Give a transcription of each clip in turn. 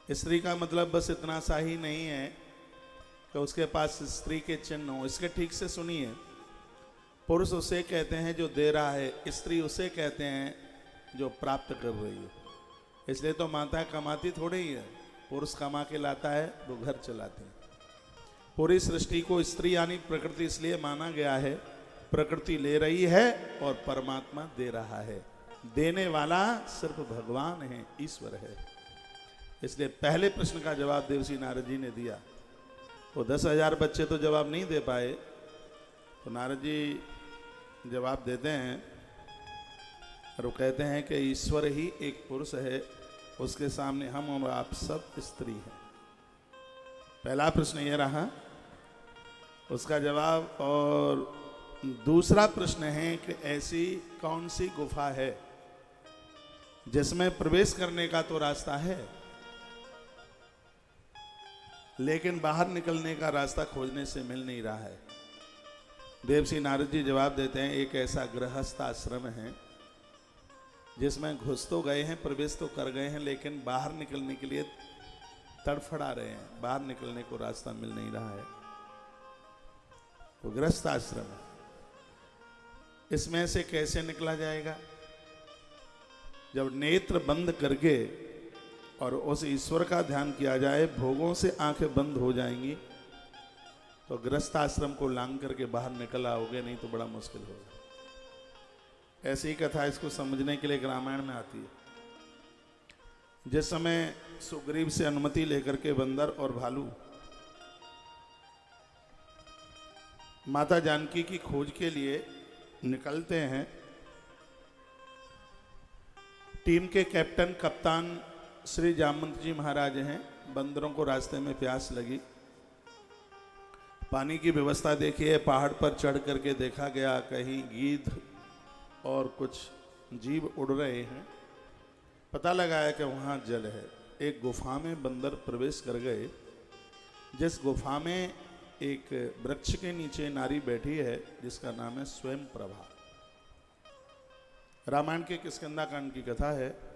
स्त्री का मतलब बस इतना सा ही नहीं है कि उसके पास स्त्री के चिन्ह हो। इसके ठीक से सुनिए, पुरुष उसे कहते हैं जो दे रहा है, स्त्री उसे कहते हैं जो प्राप्त कर रही है। इसलिए तो माता कमाती थोड़ी ही है, पुरुष कमा के लाता है, वो घर चलाते हैं। पूरी सृष्टि को स्त्री यानी प्रकृति इसलिए माना गया है, प्रकृति ले रही है और परमात्मा दे रहा है। देने वाला सिर्फ भगवान है, ईश्वर है। इसलिए पहले प्रश्न का जवाब देवसी नारद जी ने दिया। वो 10,000 बच्चे तो जवाब नहीं दे पाए, तो नारद जी जवाब देते हैं और वो कहते हैं कि ईश्वर ही एक पुरुष है, उसके सामने हम और आप सब स्त्री हैं। पहला प्रश्न ये रहा, उसका जवाब। और दूसरा प्रश्न है कि ऐसी कौन सी गुफा है जिसमें प्रवेश करने का तो रास्ता है, लेकिन बाहर निकलने का रास्ता खोजने से मिल नहीं रहा है। देवसी नारद जी जवाब देते हैं, एक ऐसा गृहस्थ आश्रम है जिसमें घुस तो गए हैं, प्रवेश तो कर गए हैं, लेकिन बाहर निकलने के लिए तड़फड़ा रहे हैं, बाहर निकलने को रास्ता मिल नहीं रहा है। वो गृहस्थ आश्रम है। इसमें से कैसे निकला जाएगा? जब नेत्र बंद करके और उस ईश्वर का ध्यान किया जाए, भोगों से आंखें बंद हो जाएंगी, तो गृहस्थ आश्रम को लांग करके बाहर निकल आओगे, नहीं तो बड़ा मुश्किल होगा। ऐसी ही कथा इसको समझने के लिए रामायण में आती है। जिस समय सुग्रीव से अनुमति लेकर के बंदर और भालू माता जानकी की खोज के लिए निकलते हैं, टीम के कैप्टन कप्तान श्री जामवंत जी महाराज हैं। बंदरों को रास्ते में प्यास लगी, पानी की व्यवस्था देखी है, पहाड़ पर चढ़ करके देखा गया कहीं गीध और कुछ जीव उड़ रहे हैं। पता लगाया कि वहाँ जल है। एक गुफा में बंदर प्रवेश कर गए, जिस गुफा में एक वृक्ष के नीचे नारी बैठी है जिसका नाम है स्वयं प्रभा। रामायण के किष्किंधा कांड की कथा है।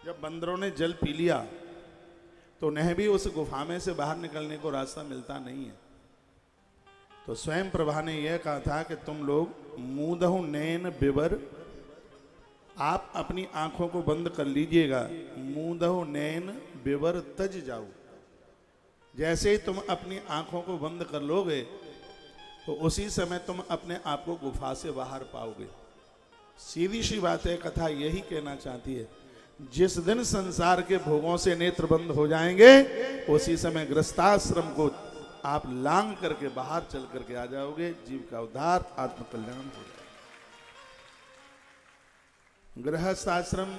जब बंदरों ने जल पी लिया तो उन्हें भी उस गुफा में से बाहर निकलने को रास्ता मिलता नहीं है। तो स्वयं प्रभा ने यह कहा था कि तुम लोग मूदहु नैन बिबर, आप अपनी आंखों को बंद कर लीजिएगा। मूदहु नैन बिबर तज जाओ। जैसे ही तुम अपनी आंखों को बंद कर लोगे तो उसी समय तुम अपने आप को गुफा से बाहर पाओगे। सीधी सी बात है, कथा यही कहना चाहती है, जिस दिन संसार के भोगों से नेत्र बंद हो जाएंगे, उसी समय गृहस्थाश्रम को आप लांग करके बाहर चल करके आ जाओगे। जीव का उद्धार, आत्मकल्याण हो जाएगा। गृहस्थ आश्रम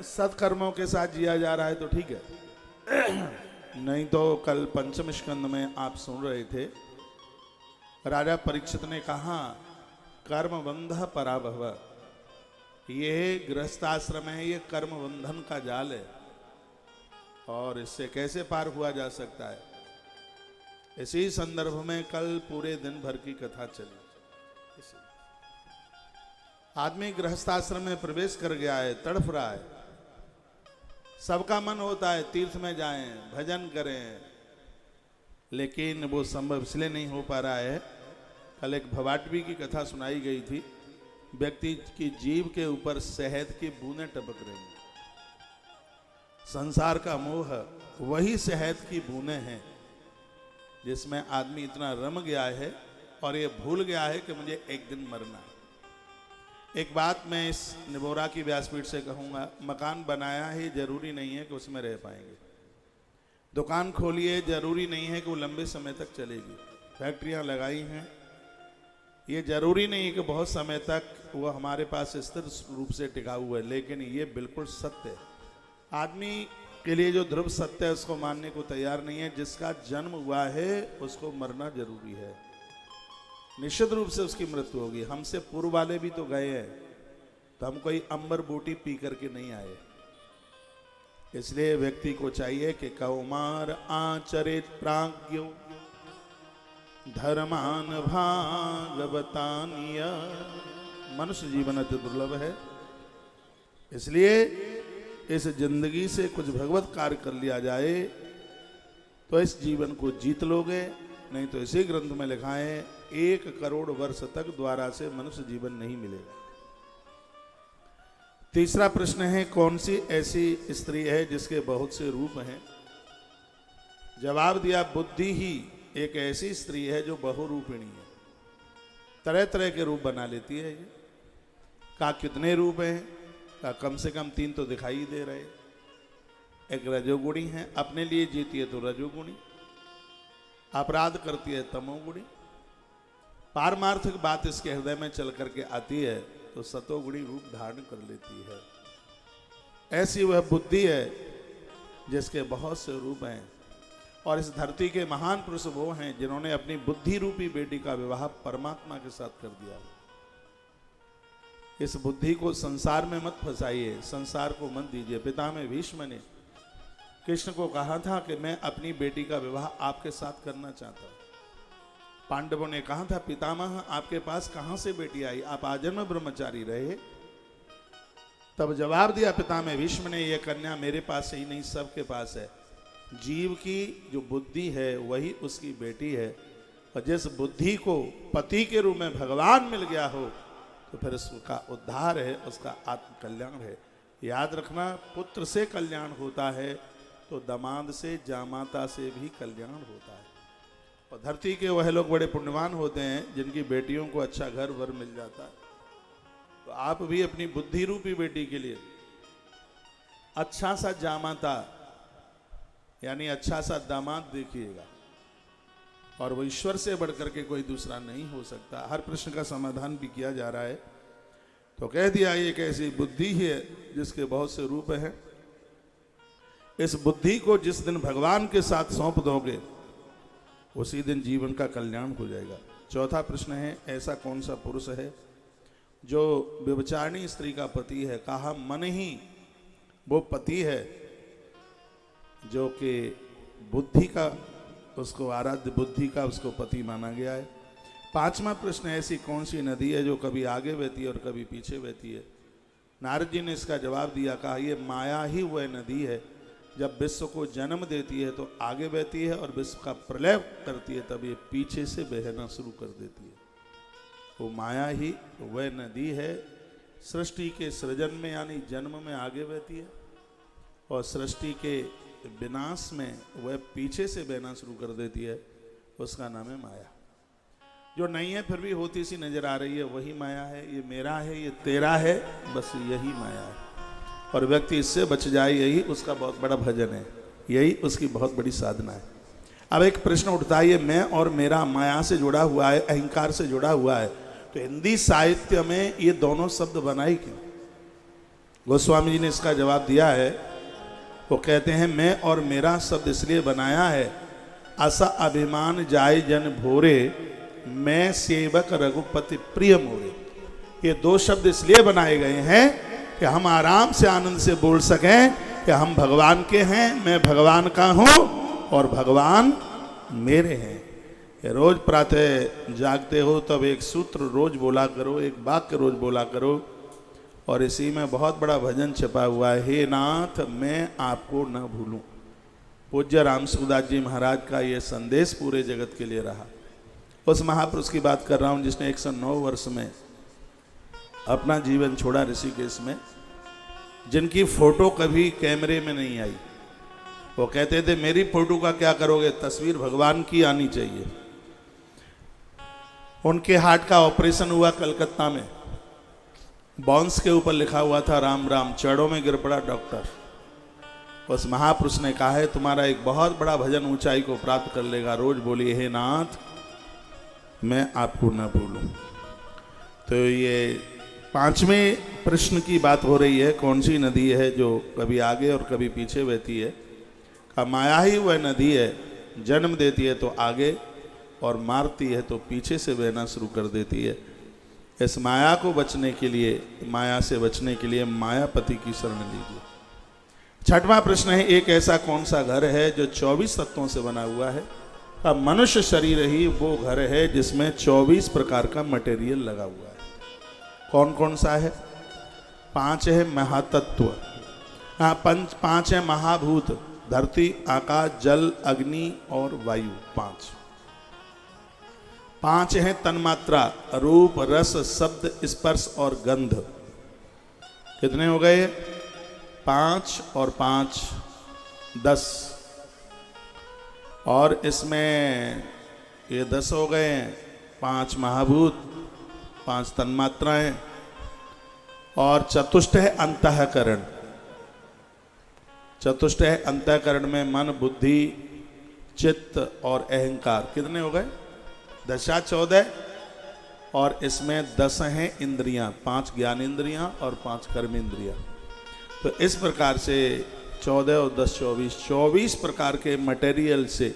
सत्कर्मों के साथ जिया जा रहा है तो ठीक है, नहीं तो कल पंचम स्कंद में आप सुन रहे थे, राजा परीक्षित ने कहा कर्म बंध पराभव। ये गृहस्थाश्रम है, ये कर्म बंधन का जाल है, और इससे कैसे पार हुआ जा सकता है। इसी संदर्भ में कल पूरे दिन भर की कथा चली। आदमी गृहस्थाश्रम में प्रवेश कर गया है, तड़फ रहा है, सबका मन होता है तीर्थ में जाएं, भजन करें, लेकिन वो संभव इसलिए नहीं हो पा रहा है। कल एक भवाटवी की कथा सुनाई गई थी। व्यक्ति की जीभ के ऊपर शहद की बूंदें टपक रही हैं। संसार का मोह वही शहद की बूंदें हैं जिसमें आदमी इतना रम गया है और ये भूल गया है कि मुझे एक दिन मरना है। एक बात मैं इस निबोरा की व्यासपीठ से कहूँगा, मकान बनाया ही जरूरी नहीं है कि उसमें रह पाएंगे। दुकान खोलिए, जरूरी नहीं है कि वो लंबे समय तक चलेगी। फैक्ट्रियाँ लगाई हैं, ये जरूरी नहीं है कि बहुत समय तक वो हमारे पास स्थिर रूप से टिका हुआ है, लेकिन ये बिल्कुल सत्य है। आदमी के लिए जो ध्रुव सत्य है उसको मानने को तैयार नहीं है। जिसका जन्म हुआ है उसको मरना जरूरी है, निश्चित रूप से उसकी मृत्यु होगी। हमसे पूर्व वाले भी तो गए हैं, तो हम कोई अंबर बूटी पी करके नहीं आए। इसलिए व्यक्ति को चाहिए कि कौमार आचरित प्राज्ञो धर्मान भागवतानिया। मनुष्य जीवन अति दुर्लभ है, इसलिए इस जिंदगी से कुछ भगवत कार्य कर लिया जाए तो इस जीवन को जीत लोगे, नहीं तो इसी ग्रंथ में लिखा है 1 करोड़ वर्ष तक द्वारा से मनुष्य जीवन नहीं मिलेगा। तीसरा प्रश्न है, कौन सी ऐसी स्त्री है जिसके बहुत से रूप हैं? जवाब दिया, बुद्धि ही एक ऐसी स्त्री है जो बहुरूपिणी है, तरह तरह के रूप बना लेती है। ये का कितने रूप हैं? का कम से कम 3 तो दिखाई दे रहे। एक रजोगुणी है, अपने लिए जीती है तो रजोगुणी, अपराध करती है तमोगुणी, पारमार्थिक बात इसके हृदय में चल करके आती है तो सतोगुणी रूप धारण कर लेती है। ऐसी वह बुद्धि है जिसके बहुत से रूप हैं। और इस धरती के महान पुरुष वो हैं जिन्होंने अपनी बुद्धि रूपी बेटी का विवाह परमात्मा के साथ कर दिया। इस बुद्धि को संसार में मत फंसाइए, संसार को मत दीजिए। पितामह भीष्म ने कृष्ण को कहा था कि मैं अपनी बेटी का विवाह आपके साथ करना चाहता हूं। पांडवों ने कहा था, पितामह आपके पास कहां से बेटी आई, आप आजन्म ब्रह्मचारी रहे। तब जवाब दिया पितामह भीष्म ने, यह कन्या मेरे पास ही नहीं सबके पास है। जीव की जो बुद्धि है वही उसकी बेटी है, और जिस बुद्धि को पति के रूप में भगवान मिल गया हो तो फिर उसका उद्धार है, उसका आत्म कल्याण है। याद रखना, पुत्र से कल्याण होता है तो दामाद से जामाता से भी कल्याण होता है। और धरती के वह लोग बड़े पुण्यवान होते हैं जिनकी बेटियों को अच्छा घर वर मिल जाता है। तो आप भी अपनी बुद्धि रूपी बेटी के लिए अच्छा सा जामाता यानी अच्छा सा दामाद देखिएगा, और वो ईश्वर से बढ़कर के कोई दूसरा नहीं हो सकता। हर प्रश्न का समाधान भी किया जा रहा है। तो कह दिया, ये एक ऐसी बुद्धि है जिसके बहुत से रूप हैं। इस बुद्धि को जिस दिन भगवान के साथ सौंप दोगे उसी दिन जीवन का कल्याण हो जाएगा। चौथा प्रश्न है, ऐसा कौन सा पुरुष है जो व्यभिचारिणी स्त्री का पति है? कहा, मन ही वो पति है जो कि बुद्धि का, उसको आराध्य बुद्धि का उसको पति माना गया है। पांचवा प्रश्न, ऐसी कौन सी नदी है जो कभी आगे बहती है और कभी पीछे बहती है? नारद जी ने इसका जवाब दिया, कहा, ये माया ही वह नदी है जब विश्व को जन्म देती है तो आगे बहती है, और विश्व का प्रलय करती है तब ये पीछे से बहना शुरू कर देती है। वो माया ही वह नदी है, सृष्टि के सृजन में यानी जन्म में आगे बहती है, और सृष्टि के विनाश में वह पीछे से बहना शुरू कर देती है। उसका नाम है माया। जो नहीं है फिर भी होती सी नजर आ रही है, वही माया है। ये मेरा है, ये तेरा है, बस यही माया है। और व्यक्ति इससे बच जाए, यही उसका बहुत बड़ा भजन है, यही उसकी बहुत बड़ी साधना है। अब एक प्रश्न उठता है, ये मैं और मेरा माया से जुड़ा हुआ है, अहंकार से जुड़ा हुआ है, तो हिंदी साहित्य में ये दोनों शब्द बनाए क्यों? गोस्वामी जी ने इसका जवाब दिया है। वो कहते हैं, मैं और मेरा शब्द इसलिए बनाया है, असा अभिमान जाय जन भोरे, मैं सेवक रघुपति प्रिय मोरे। ये 2 शब्द इसलिए बनाए गए हैं कि हम आराम से आनंद से बोल सकें कि हम भगवान के हैं, मैं भगवान का हूं और भगवान मेरे हैं। रोज प्रातः जागते हो तब एक सूत्र रोज बोला करो, एक वाक्य रोज बोला करो, और इसी में बहुत बड़ा भजन छिपा हुआ है, हे नाथ मैं आपको न भूलूं। पूज्य राम सुखदास जी महाराज का ये संदेश पूरे जगत के लिए रहा। उस महापुरुष की बात कर रहा हूं जिसने 109 वर्ष में अपना जीवन छोड़ा ऋषिकेश में, जिनकी फोटो कभी कैमरे में नहीं आई। वो कहते थे, मेरी फोटो का क्या करोगे, तस्वीर भगवान की आनी चाहिए। उनके हार्ट का ऑपरेशन हुआ कलकत्ता में, बॉन्स के ऊपर लिखा हुआ था राम राम, चढ़ों में गिर पड़ा डॉक्टर। उस महापुरुष ने कहा है, तुम्हारा एक बहुत बड़ा भजन ऊंचाई को प्राप्त कर लेगा, रोज बोलिए, हे नाथ मैं आपको न भूलूं। तो ये 5वें प्रश्न की बात हो रही है, कौन सी नदी है जो कभी आगे और कभी पीछे बहती है? का माया ही वह नदी है, जन्म देती है तो आगे और मारती है तो पीछे से बहना शुरू कर देती है। इस माया को बचने के लिए, माया से बचने के लिए मायापति की शरण लीजिए। 6वां प्रश्न है, एक ऐसा कौन सा घर है जो 24 तत्वों से बना हुआ है? अब मनुष्य शरीर ही वो घर है जिसमें 24 प्रकार का मटेरियल लगा हुआ है। कौन कौन सा है? 5 है महातत्व, हाँ, पांच है महाभूत, धरती, आकाश, जल, अग्नि और वायु। पांच है तन्मात्रा, रूप, रस, शब्द, स्पर्श और गंध। कितने हो गए? 5 और 5 10, और इसमें ये 10 हो गए हैं। 5 महाभूत, 5 तन्मात्राएं, और चतुष्ट है अंतःकरण। चतुष्ट है अंतःकरण में मन, बुद्धि, चित्त और अहंकार। कितने हो गए? 10 या 14, और इसमें 10 हैं इंद्रियां, 5 ज्ञान इंद्रियां और 5 कर्म इंद्रियां। तो इस प्रकार से 14 और 10 24 प्रकार के मटेरियल से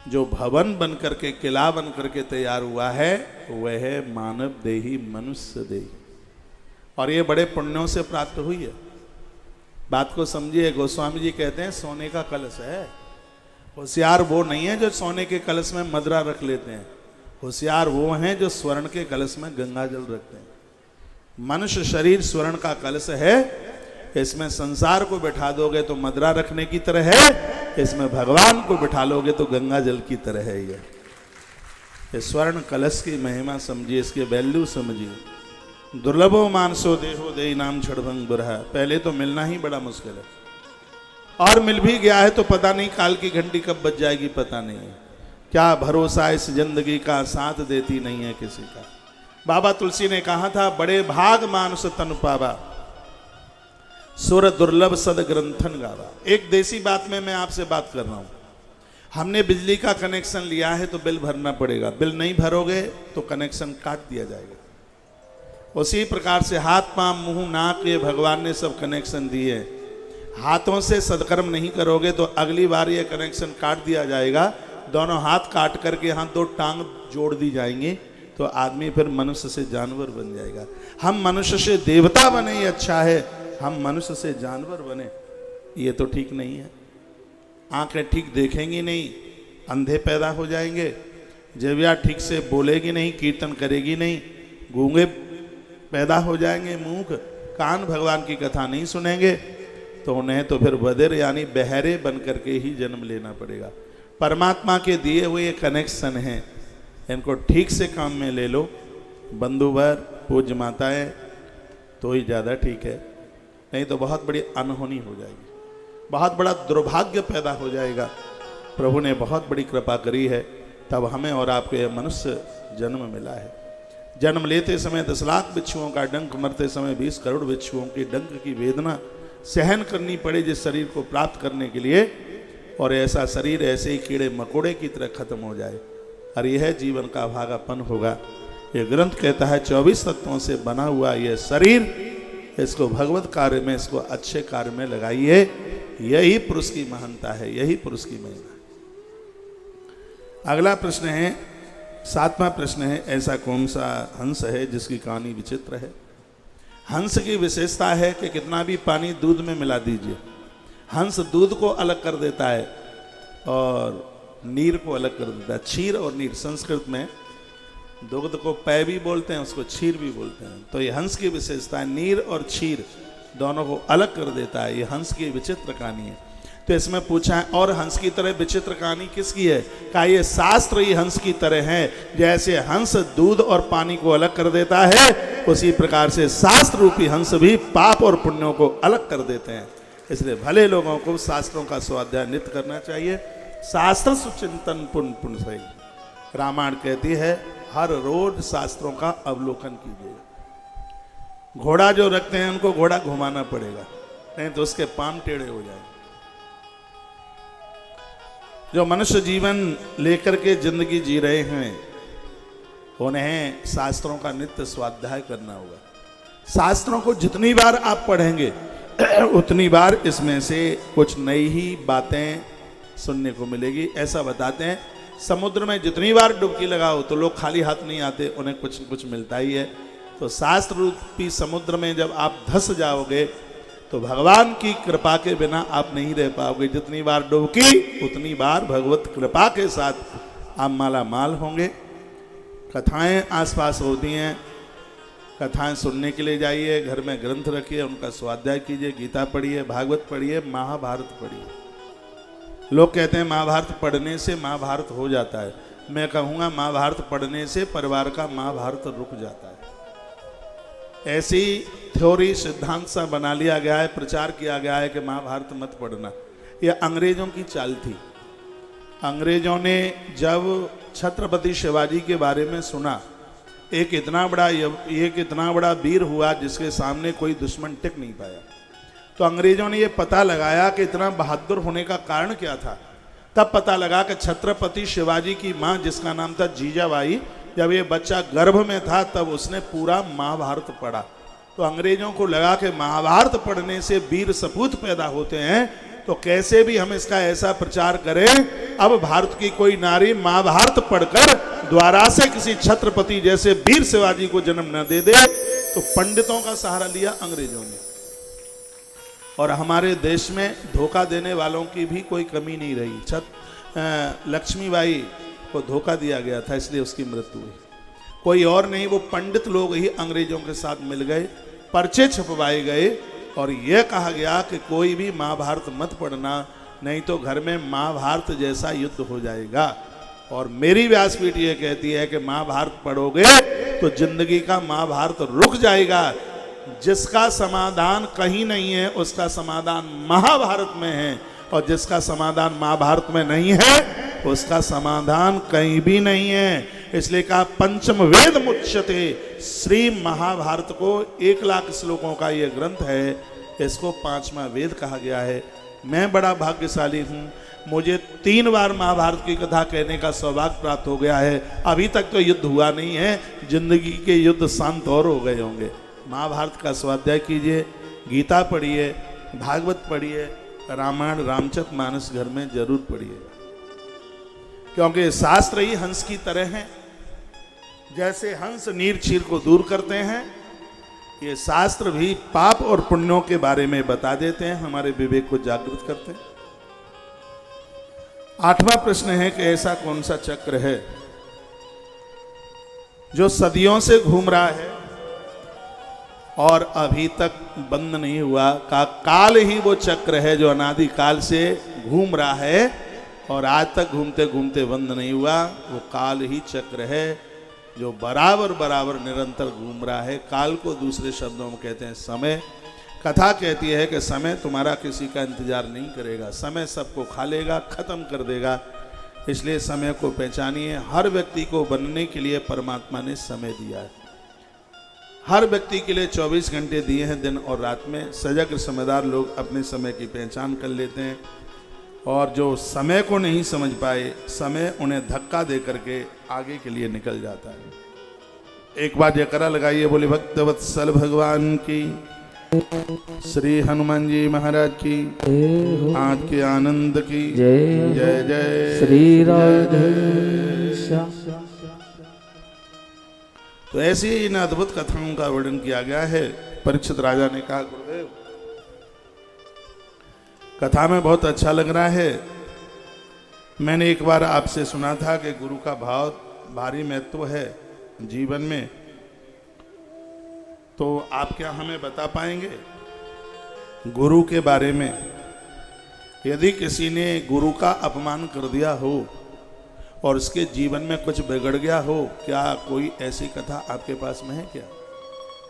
जो भवन बन करके, किला बन करके तैयार हुआ है, वह है मानव देही, मनुष्य देही। और ये बड़े पुण्यों से प्राप्त हुई है। बात को समझिए। गोस्वामी जी कहते हैं सोने का कलश है। होशियार वो नहीं है जो सोने के कलश में मदरा रख लेते हैं, होशियार वो हैं जो स्वर्ण के कलश में गंगा जल रखते हैं। मनुष्य शरीर स्वर्ण का कलश है। इसमें संसार को बैठा दोगे तो मदरा रखने की तरह है, इसमें भगवान को बिठा लोगे तो गंगा जल की तरह है। ये स्वर्ण कलश की महिमा समझिए, इसके वैल्यू समझिए। दुर्लभो मानसो देहो देही नाम छड़भंग बुरहा। पहले तो मिलना ही बड़ा मुश्किल है, और मिल भी गया है तो पता नहीं काल की घंटी कब बज जाएगी, पता नहीं है। क्या भरोसा इस जिंदगी का, साथ देती नहीं है किसी का। बाबा तुलसी ने कहा था, बड़े भाग मानुष तन पावा, सुर दुर्लभ सद ग्रंथन गावा। एक देसी बात में मैं आपसे बात कर रहा हूं। हमने बिजली का कनेक्शन लिया है तो बिल भरना पड़ेगा, बिल नहीं भरोगे तो कनेक्शन काट दिया जाएगा। उसी प्रकार से हाथ, पांव, मुंह, नाक, ये भगवान ने सब कनेक्शन दिए हैं। हाथों से सदकर्म नहीं करोगे तो अगली बार ये कनेक्शन काट दिया जाएगा। दोनों हाथ काट करके यहाँ 2 टांग जोड़ दी जाएंगी तो आदमी फिर मनुष्य से जानवर बन जाएगा। हम मनुष्य से देवता बने ये अच्छा है, हम मनुष्य से जानवर बने ये तो ठीक नहीं है। आंखें ठीक देखेंगी नहीं, अंधे पैदा हो जाएंगे। जिह्वा ठीक से बोलेगी नहीं, कीर्तन करेगी नहीं, गूंगे पैदा हो जाएंगे, मूक। कान भगवान की कथा नहीं सुनेंगे तो उन्हें तो फिर बधिर यानी बहरे बन करके ही जन्म लेना पड़ेगा। परमात्मा के दिए हुए ये कनेक्शन हैं, इनको ठीक से काम में ले लो। बंधुवर, पूज्य माताएं, तो ही ज़्यादा ठीक है, नहीं तो बहुत बड़ी अनहोनी हो जाएगी, बहुत बड़ा दुर्भाग्य पैदा हो जाएगा। प्रभु ने बहुत बड़ी कृपा करी है, तब हमें और आपको यह मनुष्य जन्म मिला है। जन्म लेते समय 10 लाख बिच्छुओं का डंक, मरते समय 20 करोड़ बिच्छुओं की डंक की वेदना सहन करनी पड़े जिस शरीर को प्राप्त करने के लिए, और ऐसा शरीर ऐसे ही कीड़े मकोड़े की तरह खत्म हो जाए, और यह जीवन का भागापन होगा। यह ग्रंथ कहता है 24 तत्वों से बना हुआ यह शरीर, इसको भगवत कार्य में, इसको अच्छे कार्य में लगाइए। यही पुरुष की महानता है, यही पुरुष की महिमा है। अगला प्रश्न है, 7वां प्रश्न है, ऐसा कौन सा हंस है जिसकी कहानी विचित्र है? हंस की विशेषता है कि कितना भी पानी दूध में मिला दीजिए, हंस दूध को अलग कर देता है और नीर को अलग कर देता है। क्षीर और नीर, संस्कृत में दुग्ध को पै भी बोलते हैं, उसको क्षीर भी बोलते हैं। तो ये हंस की विशेषता है, नीर और क्षीर दोनों को अलग कर देता है। ये हंस की विचित्र कहानी है। तो इसमें पूछा है, और हंस की तरह विचित्र कहानी किसकी है? कहा ये शास्त्र ही हंस की तरह है। जैसे हंस दूध और पानी को अलग कर देता है, उसी प्रकार से शास्त्र रूपी हंस भी पाप और पुण्यों को अलग कर देते हैं। इसलिए भले लोगों को शास्त्रों का स्वाध्याय नित्य करना चाहिए। शास्त्र सुचिंतन पुण्य पुण्य सही। रामायण कहती है हर रोज शास्त्रों का अवलोकन कीजिएगा। घोड़ा जो रखते हैं उनको घोड़ा घुमाना पड़ेगा, नहीं तो उसके पांव टेढ़े हो जाएंगे। जो मनुष्य जीवन लेकर के जिंदगी जी रहे हैं, उन्हें शास्त्रों का नित्य स्वाध्याय करना होगा। शास्त्रों को जितनी बार आप पढ़ेंगे उतनी बार इसमें से कुछ नई ही बातें सुनने को मिलेगी। ऐसा बताते हैं समुद्र में जितनी बार डुबकी लगाओ तो लोग खाली हाथ नहीं आते, उन्हें कुछ न कुछ मिलता ही है। तो शास्त्र रूपी समुद्र में जब आप धंस जाओगे तो भगवान की कृपा के बिना आप नहीं रह पाओगे। जितनी बार डुबकी उतनी बार भगवत कृपा के साथ आप माला माल होंगे। कथाएं आसपास होती हैं, कथाएं सुनने के लिए जाइए, घर में ग्रंथ रखिए, उनका स्वाध्याय कीजिए, गीता पढ़िए, भागवत पढ़िए, महाभारत पढ़िए। लोग कहते हैं महाभारत पढ़ने से महाभारत हो जाता है। मैं कहूँगा महाभारत पढ़ने से परिवार का महाभारत रुक जाता है। ऐसी थ्योरी सिद्धांत सा बना लिया गया है, प्रचार किया गया है कि महाभारत मत पढ़ना। यह अंग्रेजों की चाल थी। अंग्रेजों ने जब छत्रपति शिवाजी के बारे में सुना, एक इतना बड़ा वीर हुआ जिसके सामने कोई दुश्मन टिक नहीं पाया, तो अंग्रेजों ने यह पता लगाया कि इतना बहादुर होने का कारण क्या था। तब पता लगा कि छत्रपति शिवाजी की मां, जिसका नाम था जीजाबाई, जब ये बच्चा गर्भ में था तब उसने पूरा महाभारत पढ़ा। तो अंग्रेजों को लगा कि महाभारत पढ़ने से वीर सपूत पैदा होते हैं, तो कैसे भी हम इसका ऐसा प्रचार करें, अब भारत की कोई नारी महाभारत पढ़कर द्वारा से किसी छत्रपति जैसे वीर शिवाजी को जन्म न दे दे। तो पंडितों का सहारा लिया अंग्रेजों ने, और हमारे देश में धोखा देने वालों की भी कोई कमी नहीं रही। लक्ष्मीबाई को धोखा दिया गया था, इसलिए उसकी मृत्यु हुई। कोई और नहीं, वो पंडित लोग ही अंग्रेजों के साथ मिल गए, पर्चे छपवाए गए और यह कहा गया कि कोई भी महाभारत मत पढ़ना, नहीं तो घर में महाभारत जैसा युद्ध हो जाएगा। और मेरी व्यासपीठ ये कहती है कि महाभारत पढ़ोगे तो जिंदगी का महाभारत रुक जाएगा। जिसका समाधान कहीं नहीं है उसका समाधान महाभारत में है, और जिसका समाधान महाभारत में नहीं है उसका समाधान कहीं भी नहीं है। इसलिए कहा पंचम वेद मुच्यते। श्री महाभारत को 1 लाख श्लोकों का ये ग्रंथ है, इसको 5वां वेद कहा गया है। मैं बड़ा भाग्यशाली हूँ, मुझे 3 बार महाभारत की कथा कहने का सौभाग्य प्राप्त हो गया है। अभी तक तो युद्ध हुआ नहीं है, जिंदगी के युद्ध शांत और हो गए होंगे। महाभारत का स्वाध्याय कीजिए, गीता पढ़िए, भागवत पढ़िए, रामायण रामचरितमानस घर में जरूर पढ़िएगा, क्योंकि शास्त्र ही हंस की तरह हैं। जैसे हंस नीर चीर को दूर करते हैं, ये शास्त्र भी पाप और पुण्यों के बारे में बता देते हैं, हमारे विवेक को जागृत करते हैं। 8वां प्रश्न है कि ऐसा कौन सा चक्र है जो सदियों से घूम रहा है और अभी तक बंद नहीं हुआ। का काल ही वो चक्र है जो अनादि काल से घूम रहा है और आज तक घूमते घूमते बंद नहीं हुआ। वो काल ही चक्र है जो बराबर बराबर निरंतर घूम रहा है। काल को दूसरे शब्दों में कहते हैं समय। कथा कहती है कि समय तुम्हारा किसी का इंतजार नहीं करेगा, समय सबको खा लेगा, खत्म कर देगा। इसलिए समय को पहचानिए। हर व्यक्ति को बनने के लिए परमात्मा ने समय दिया है। हर व्यक्ति के लिए 24 घंटे दिए हैं, दिन और रात में। सजग समझदार लोग अपने समय की पहचान कर लेते हैं, और जो समय को नहीं समझ पाए, समय उन्हें धक्का दे करके आगे के लिए निकल जाता है। एक बार जयकारा लगाइए, बोले भक्तवत्सल भगवान की, श्री हनुमान जी महाराज की, आज के आनंद की जय जय जय श्री राधे। तो ऐसी ही इन अद्भुत कथाओं का वर्णन किया गया है। परीक्षित राजा ने कहा, गुरुदेव कथा में बहुत अच्छा लग रहा है। मैंने एक बार आपसे सुना था कि गुरु का बहुत भारी महत्व है जीवन में, तो आप क्या हमें बता पाएंगे गुरु के बारे में? यदि किसी ने गुरु का अपमान कर दिया हो और उसके जीवन में कुछ बिगड़ गया हो, क्या कोई ऐसी कथा आपके पास में है क्या?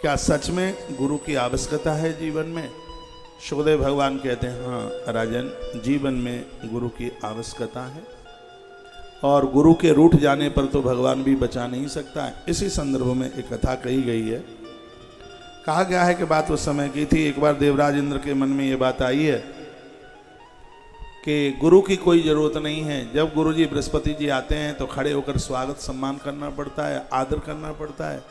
क्या सच में गुरु की आवश्यकता है जीवन में? सुखदेव भगवान कहते हैं, हाँ राजन, जीवन में गुरु की आवश्यकता है, और गुरु के रूठ जाने पर तो भगवान भी बचा नहीं सकता है। इसी संदर्भ में एक कथा कही गई है। कहा गया है कि बात उस समय की थी। एक बार देवराज इंद्र के मन में ये बात आई है कि गुरु की कोई ज़रूरत नहीं है। जब गुरु जी बृहस्पति जी आते हैं तो खड़े होकर स्वागत सम्मान करना पड़ता है, आदर करना पड़ता है।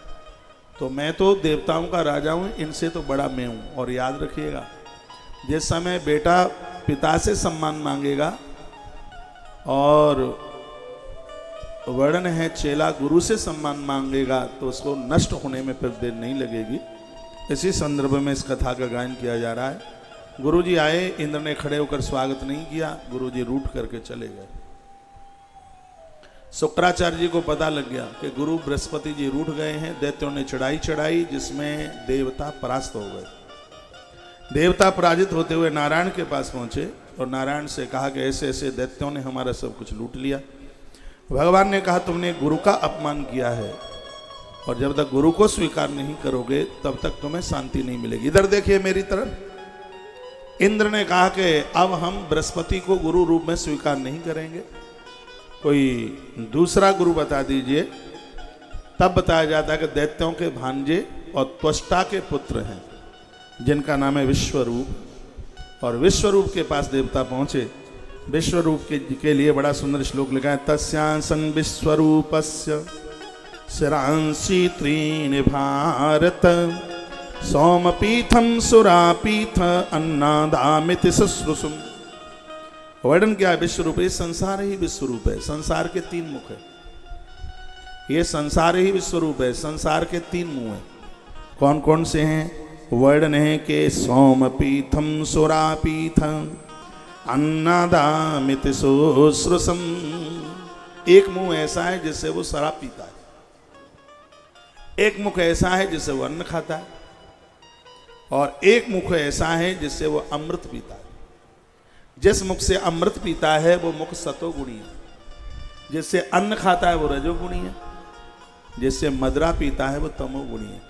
तो मैं तो देवताओं का राजा हूँ, इनसे तो बड़ा मैं हूँ। और याद रखिएगा, जिस समय बेटा पिता से सम्मान मांगेगा और वर्णन है चेला गुरु से सम्मान मांगेगा, तो उसको नष्ट होने में फिर देर नहीं लगेगी। इसी संदर्भ में इस कथा का गायन किया जा रहा है। गुरुजी आए, इंद्र ने खड़े होकर स्वागत नहीं किया, गुरुजी रूठ करके चले गए। शुक्राचार्य जी को पता लग गया कि गुरु बृहस्पति जी रूठ गए हैं, दैत्यों ने चढ़ाई चढ़ाई जिसमें देवता परास्त हो गए। देवता पराजित होते हुए नारायण के पास पहुंचे और नारायण से कहा कि ऐसे ऐसे दैत्यों ने हमारा सब कुछ लूट लिया। भगवान ने कहा तुमने गुरु का अपमान किया है और जब तक गुरु को स्वीकार नहीं करोगे तब तक तुम्हें शांति नहीं मिलेगी। इधर देखिए मेरी तरफ। इंद्र ने कहा कि अब हम बृहस्पति को गुरु रूप में स्वीकार नहीं करेंगे, कोई दूसरा गुरु बता दीजिए। तब बताया जाता है कि दैत्यों के भांजे और त्वष्टा के पुत्र हैं जिनका नाम है विश्वरूप। और विश्वरूप के पास देवता पहुंचे। विश्वरूप के लिए बड़ा सुंदर श्लोक लिखा है, तस्यांसं विश्वरूपस्य शिरांसि त्रीणि भारत सोमपीठम सुरापीठ अन्नादामिति शुश्रूषुम। वर्णन क्या है विश्वरूप? ये संसार ही विश्वरूप है। संसार के 3 मुख है। ये संसार ही विश्वरूप है। संसार के 3 मुंह हैं। कौन कौन से हैं? वर्णन है कि सोमपीठम सुरापीठम अन्नादामिति शुश्रूषुम। एक मुंह ऐसा है जिससे वो शराब पीता है, एक मुख ऐसा है जिससे वो अन्न खाता है, और एक मुख ऐसा है जिससे वो अमृत पीता है। जिस मुख से अमृत पीता है वो मुख सतोगुणी है, जिससे अन्न खाता है वो रजोगुणी है, जिससे मदरा पीता है वो तमोगुणी है।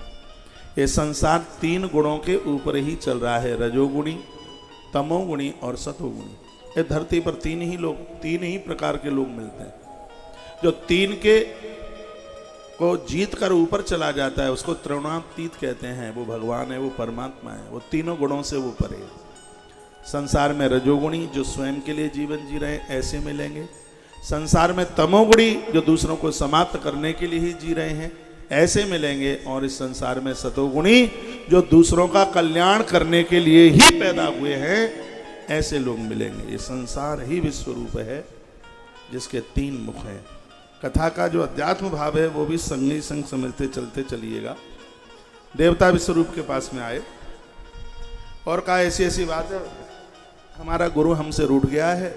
ये संसार 3 गुणों के ऊपर ही चल रहा है, रजोगुणी, तमोगुणी और सतोगुणी। ये धरती पर 3 ही प्रकार के लोग मिलते हैं। जो 3 के को जीत कर ऊपर चला जाता है उसको त्रिगुणातीत कहते हैं। वो भगवान है, वो परमात्मा है, वो 3 गुणों से वो परे है। संसार में रजोगुणी जो स्वयं के लिए जीवन जी रहे हैं ऐसे मिलेंगे। संसार में तमोगुणी जो दूसरों को समाप्त करने के लिए ही जी रहे हैं ऐसे मिलेंगे। और इस संसार में सतोगुणी जो दूसरों का कल्याण करने के लिए ही पैदा हुए हैं ऐसे लोग मिलेंगे। ये संसार ही विश्वरूप है जिसके 3 मुख हैं। कथा का जो अध्यात्म भाव है वो भी संगी संग समझते चलते चलिएगा। देवता विश्वरूप के पास में आए और कहा ऐसी ऐसी बात है, हमारा गुरु हमसे रूठ गया है,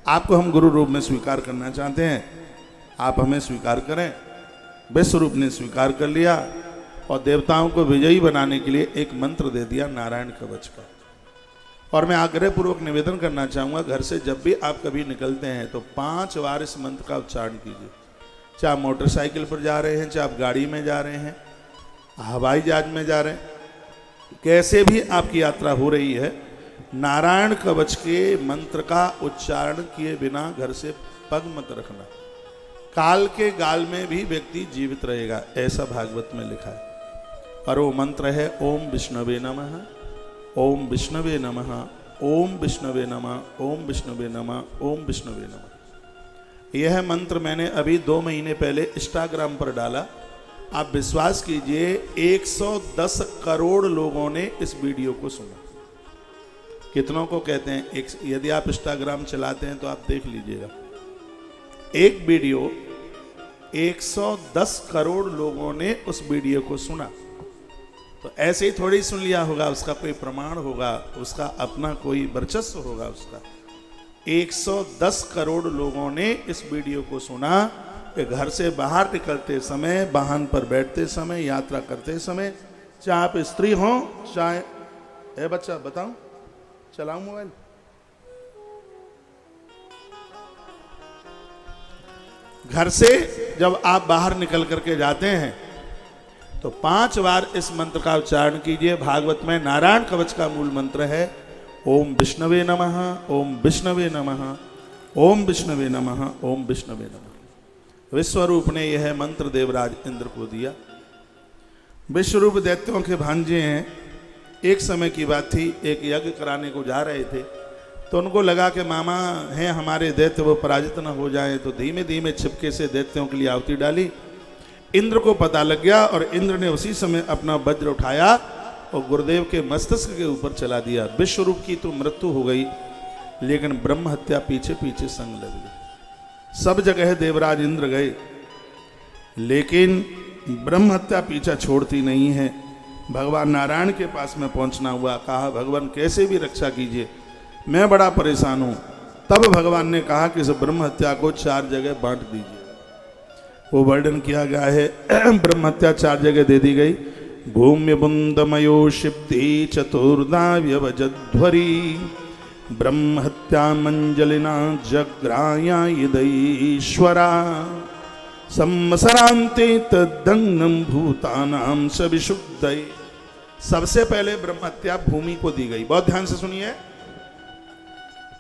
आपको हम गुरु रूप में स्वीकार करना चाहते हैं, आप हमें स्वीकार करें। विश्वरूप ने स्वीकार कर लिया और देवताओं को विजयी बनाने के लिए एक मंत्र दे दिया नारायण कवच का। और मैं आग्रहपूर्वक निवेदन करना चाहूँगा, घर से जब भी आप कभी निकलते हैं तो 5 बार इस मंत्र का उच्चारण कीजिए। चाहे आप मोटरसाइकिल पर जा रहे हैं, चाहे आप गाड़ी में जा रहे हैं, हवाई जहाज में जा रहे हैं, कैसे भी आपकी यात्रा हो रही है, नारायण कवच के मंत्र का उच्चारण किए बिना घर से पग मत रखना। काल के गाल में भी व्यक्ति जीवित रहेगा, ऐसा भागवत में लिखा है। और वो मंत्र है ओम विष्णवे नमः, ओम विष्णवे नमः, ओम विष्णवे नमः, ओम विष्णवे नमः, ओम विष्णवे नमः। यह मंत्र मैंने अभी 2 महीने पहले इंस्टाग्राम पर डाला। आप विश्वास कीजिए 110 करोड़ लोगों ने इस वीडियो को सुना। कितनों को कहते हैं? यदि आप इंस्टाग्राम चलाते हैं तो आप देख लीजिएगा, एक वीडियो 110 करोड़ लोगों ने उस वीडियो को सुना। तो ऐसे ही थोड़ी सुन लिया होगा, उसका कोई प्रमाण होगा, उसका अपना कोई वर्चस्व होगा उसका। 110 करोड़ लोगों ने इस वीडियो को सुना कि घर से बाहर निकलते समय, वाहन पर बैठते समय, यात्रा करते समय, चाहे आप स्त्री हो चाहे ए बच्चा बताऊं चलाऊं मोबाइल, घर से जब आप बाहर निकल करके जाते हैं तो 5 बार इस मंत्र का उच्चारण कीजिए। भागवत में नारायण कवच का मूल मंत्र है ओम विष्णवे नमः, ओम विष्णवे नमः, ओम विष्णवे नमः, ओम विष्णवे नमः। विश्वरूप ने यह मंत्र देवराज इंद्र को दिया। विश्वरूप दैत्यों के भांजे हैं। एक समय की बात थी, एक यज्ञ कराने को जा रहे थे तो उनको लगा कि मामा हैं हमारे दैत्य, वो पराजित न हो जाए, तो धीमे धीमे छिपके से दैत्यों के लिए आहुति डाली। इंद्र को पता लग गया और इंद्र ने उसी समय अपना वज्र उठाया और गुरुदेव के मस्तिष्क के ऊपर चला दिया। विश्वरूप की तो मृत्यु हो गई, लेकिन ब्रह्म हत्या पीछे पीछे संग लग गई। सब जगह देवराज इंद्र गए, लेकिन ब्रह्म हत्या पीछा छोड़ती नहीं है। भगवान नारायण के पास में पहुंचना हुआ, कहा भगवान कैसे भी रक्षा कीजिए, मैं बड़ा परेशान हूं। तब भगवान ने कहा कि इस ब्रह्म हत्या को 4 जगह बांट दीजिए। वो वर्णन किया गया है। ब्रह्म हत्या 4 जगह दे दी गई। भूम्य बुंदमयो शिप्ति चतुर्दा व्यवजध्वरी ब्रह्म हत्या मंजलिना जग्राया यदैश्वरा संवसरांते तद्दंगम भूतानाम सविशुद्धये। सबसे पहले ब्रह्म हत्या भूमि को दी गई। बहुत ध्यान से सुनिए।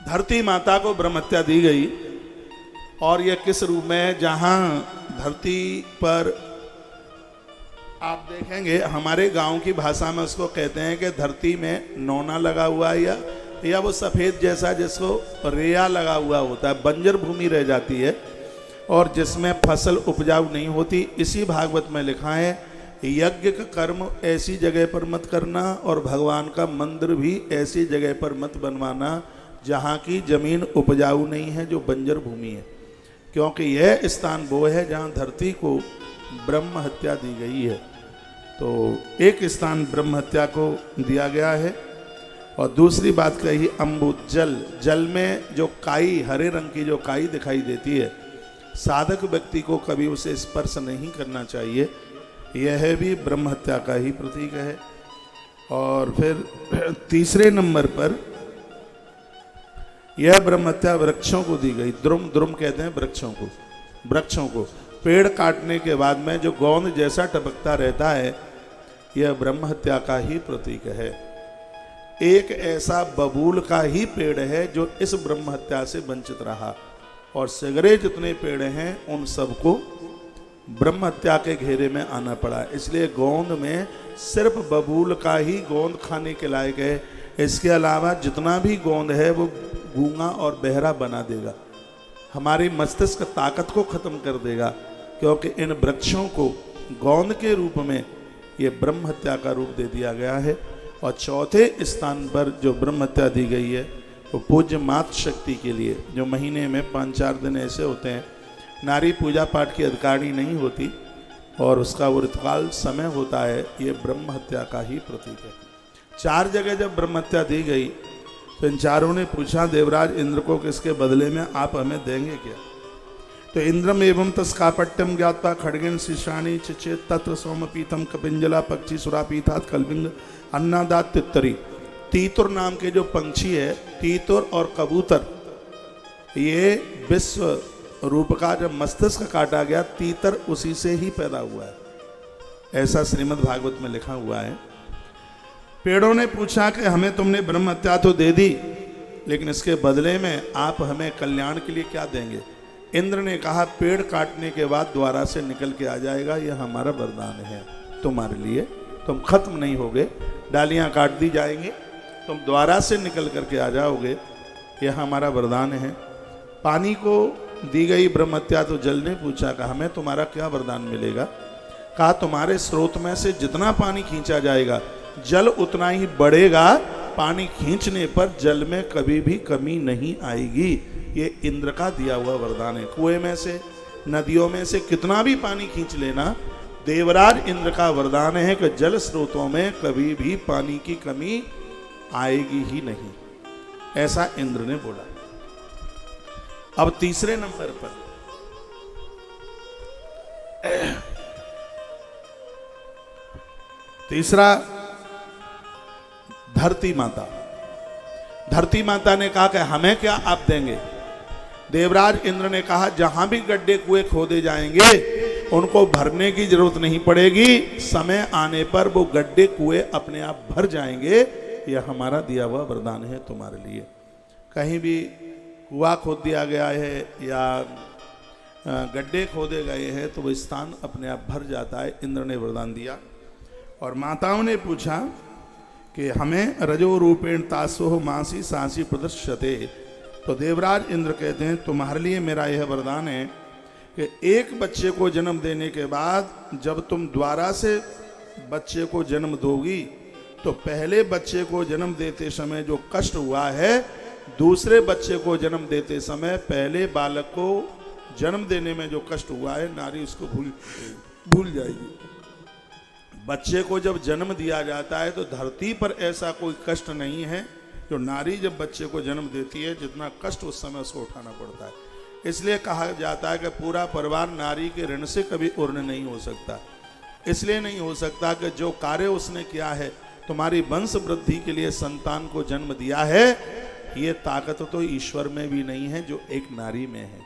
धरती माता को ब्रह्म हत्या दी गई। और यह किस रूप में है? जहां धरती पर आप देखेंगे, हमारे गांव की भाषा में उसको कहते हैं कि धरती में नौना लगा हुआ है, या वो सफेद जैसा जिसको रेया लगा हुआ होता है, बंजर भूमि रह जाती है और जिसमें फसल उपजाऊ नहीं होती। इसी भागवत में लिखा है, यज्ञ का कर्म ऐसी जगह पर मत करना और भगवान का मंदिर भी ऐसी जगह पर मत बनवाना जहाँ की जमीन उपजाऊ नहीं है, जो बंजर भूमि है, क्योंकि यह स्थान वो है जहाँ धरती को ब्रह्म हत्या दी गई है। तो एक स्थान ब्रह्म हत्या को दिया गया है। और दूसरी बात कही अम्बुज जल, जल में जो काई, हरे रंग की जो काई दिखाई देती है, साधक व्यक्ति को कभी उसे स्पर्श नहीं करना चाहिए। यह भी ब्रह्म हत्या का ही प्रतीक है। और फिर तीसरे नंबर पर यह ब्रह्म हत्या वृक्षों को दी गई। द्रुम, द्रुम कहते हैं वृक्षों को। वृक्षों को पेड़ काटने के बाद में जो गोंद जैसा टपकता रहता है, यह ब्रह्म हत्या का ही प्रतीक है। एक ऐसा बबूल का ही पेड़ है जो इस ब्रह्म हत्या से वंचित रहा, और सगरे जितने पेड़ हैं उन सबको ब्रह्म हत्या के घेरे में आना पड़ा। इसलिए गोंद में सिर्फ बबूल का ही गोंद खाने के लायक है। इसके अलावा जितना भी गोंद है वो गूंगा और बहरा बना देगा, हमारी मस्तिष्क ताकत को खत्म कर देगा, क्योंकि इन वृक्षों को गोंद के रूप में ये ब्रह्म हत्या का रूप दे दिया गया है। और चौथे स्थान पर जो ब्रह्म हत्या दी गई है वो पूज्य मातृ शक्ति के लिए, जो महीने में 5-4 दिन ऐसे होते हैं नारी पूजा पाठ की अधिकारी नहीं होती और उसका वो ऋतुकाल समय होता है, ये ब्रह्म हत्या का ही प्रतीक है। 4 जगह जब ब्रह्म हत्या दी गई तो इन चारों ने पूछा देवराज इंद्र को कि इसके बदले में आप हमें देंगे क्या? तो इंद्रम एवं तस्कापट्यम ज्ञाता खड़गिन शिशाणी चेत तत्र सोमपीतम कपिंजला पक्षी सुरापीतात कलबिंग अन्नादात तित्तरी। तीतुर नाम के जो पंछी है, तीतुर और कबूतर, ये विश्व रूप का जब मस्तिष्क काटा गया, तीतर उसी से ही पैदा हुआ है, ऐसा श्रीमद् भागवत में लिखा हुआ है। पेड़ों ने पूछा कि हमें तुमने ब्रह्म हत्या तो दे दी, लेकिन इसके बदले में आप हमें कल्याण के लिए क्या देंगे? इंद्र ने कहा पेड़ काटने के बाद द्वारा से निकल के आ जाएगा, यह हमारा वरदान है तुम्हारे लिए। तुम खत्म नहीं होगे, डालियां काट दी जाएंगी, तुम द्वारा से निकल करके आ जाओगे, यह हमारा वरदान है। पानी को दी गई ब्रह्म हत्या तो जल ने पूछा कि हमें तुम्हारा क्या वरदान मिलेगा? कहा तुम्हारे स्रोत में से जितना पानी खींचा जाएगा जल उतना ही बढ़ेगा, पानी खींचने पर जल में कभी भी कमी नहीं आएगी। ये इंद्र का दिया हुआ वरदान है। कुएं में से, नदियों में से कितना भी पानी खींच लेना, देवराज इंद्र का वरदान है कि जल स्रोतों में कभी भी पानी की कमी आएगी ही नहीं, ऐसा इंद्र ने बोला। अब तीसरे नंबर पर तीसरा धरती माता। धरती माता ने कहा कि हमें क्या आप देंगे? देवराज इंद्र ने कहा जहां भी गड्ढे कुएं खोदे जाएंगे उनको भरने की जरूरत नहीं पड़ेगी, समय आने पर वो गड्ढे कुएं अपने आप भर जाएंगे। यह हमारा दिया हुआ वरदान है तुम्हारे लिए। कहीं भी कुआं खोद दिया गया है या गड्ढे खोदे गए हैं तो वो स्थान अपने आप भर जाता है, इंद्र ने वरदान दिया। और माताओं ने पूछा कि हमें रजो रूपेण तासोह मासी सांसी प्रदर्शते। तो देवराज इंद्र कहते हैं तुम्हारे लिए मेरा यह वरदान है कि एक बच्चे को जन्म देने के बाद जब तुम द्वारा से बच्चे को जन्म दोगी तो पहले बच्चे को जन्म देते समय जो कष्ट हुआ है, दूसरे बच्चे को जन्म देते समय पहले बालक को जन्म देने में जो कष्ट हुआ है, नारी उसको भूल जाएगी। बच्चे को जब जन्म दिया जाता है तो धरती पर ऐसा कोई कष्ट नहीं है जो नारी जब बच्चे को जन्म देती है जितना कष्ट उस समय उसको उठाना पड़ता है। इसलिए कहा जाता है कि पूरा परिवार नारी के ऋण से कभी उर्ण नहीं हो सकता। इसलिए नहीं हो सकता कि जो कार्य उसने किया है, तुम्हारी वंश वृद्धि के लिए संतान को जन्म दिया है, ये ताकत तो ईश्वर में भी नहीं है जो एक नारी में है।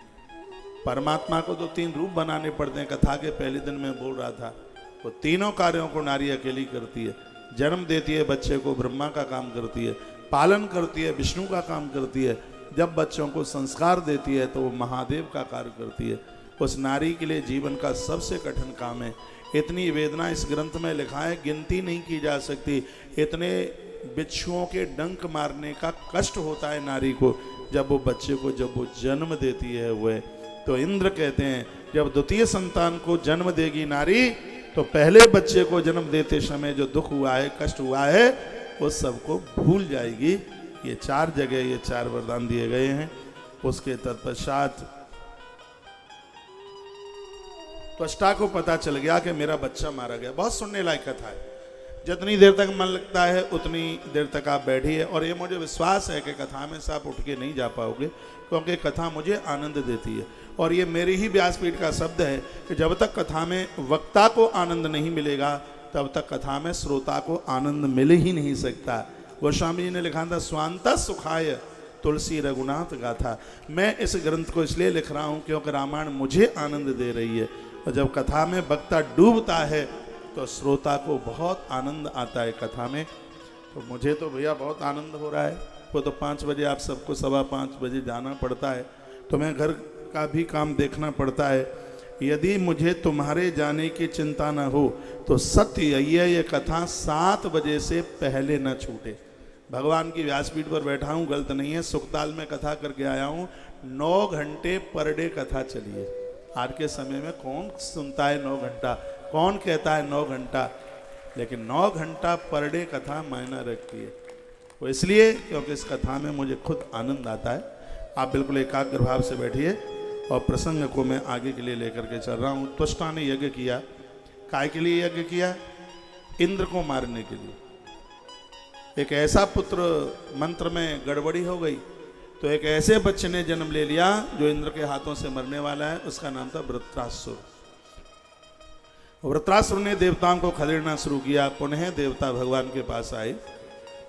परमात्मा को तो 3 रूप बनाने पड़ते हैं। कथा के पहले दिन में बोल रहा था, वो तीनों कार्यों को नारी अकेली करती है। जन्म देती है बच्चे को, ब्रह्मा का काम करती है। पालन करती है, विष्णु का काम करती है। जब बच्चों को संस्कार देती है तो वो महादेव का कार्य करती है। उस नारी के लिए जीवन का सबसे कठिन काम है। इतनी वेदना इस ग्रंथ में लिखा है, गिनती नहीं की जा सकती। इतने बिच्छुओं के डंक मारने का कष्ट होता है नारी को जब वो बच्चे को जब वो जन्म देती है। वह तो इंद्र कहते हैं जब द्वितीय संतान को जन्म देगी नारी, तो पहले बच्चे को जन्म देते समय जो दुख हुआ है, कष्ट हुआ है, वो सबको भूल जाएगी। ये 4 जगह ये 4 वरदान दिए गए हैं। उसके तत्पश्चात त्वष्टा को पता चल गया कि मेरा बच्चा मारा गया। बहुत सुनने लायक कथा है। जितनी देर तक मन लगता है उतनी देर तक आप बैठिए, और ये मुझे विश्वास है कि कथा में से आप उठ के नहीं जा पाओगे, क्योंकि कथा मुझे आनंद देती है। और ये मेरी ही व्यासपीठ का शब्द है कि जब तक कथा में वक्ता को आनंद नहीं मिलेगा, तब तक कथा में श्रोता को आनंद मिल ही नहीं सकता। गोस्वामी जी ने लिखा था, स्वांत सुखाय तुलसी रघुनाथ गाथा। मैं इस ग्रंथ को इसलिए लिख रहा हूँ क्योंकि रामायण मुझे आनंद दे रही है। और जब कथा में वक्ता डूबता है तो श्रोता को बहुत आनंद आता है कथा में। तो मुझे तो भैया बहुत आनंद हो रहा है। वो तो 5 बजे आप सबको 5:15 बजे जाना पड़ता है, तो मैं घर का भी काम देखना पड़ता है। यदि मुझे तुम्हारे जाने की चिंता न हो तो सत्य यही है, ये कथा 7 बजे से पहले न छूटे। भगवान की व्यासपीठ पर बैठा हूँ, गलत नहीं है। सुखताल में कथा करके आया हूँ। 9 घंटे पर डे कथा चली है। आज के समय में कौन सुनता है 9 घंटा, कौन कहता है 9 घंटा, लेकिन 9 घंटा पर डे कथा मायना रखती है। वो इसलिए क्योंकि इस कथा में मुझे खुद आनंद आता है। आप बिल्कुल एकाग्र भाव से बैठिए और प्रसंग को मैं आगे के लिए लेकर के चल रहा हूँ। त्वष्टा ने यज्ञ किया। काय के लिए यज्ञ किया? इंद्र को मारने के लिए। एक ऐसा पुत्र मंत्र में गड़बड़ी हो गई तो एक ऐसे बच्चे ने जन्म ले लिया जो इंद्र के हाथों से मरने वाला है। उसका नाम था वृत्रासुर। वृत्रासुर ने देवताओं को खदेड़ना शुरू किया। पुनः देवता भगवान के पास आए।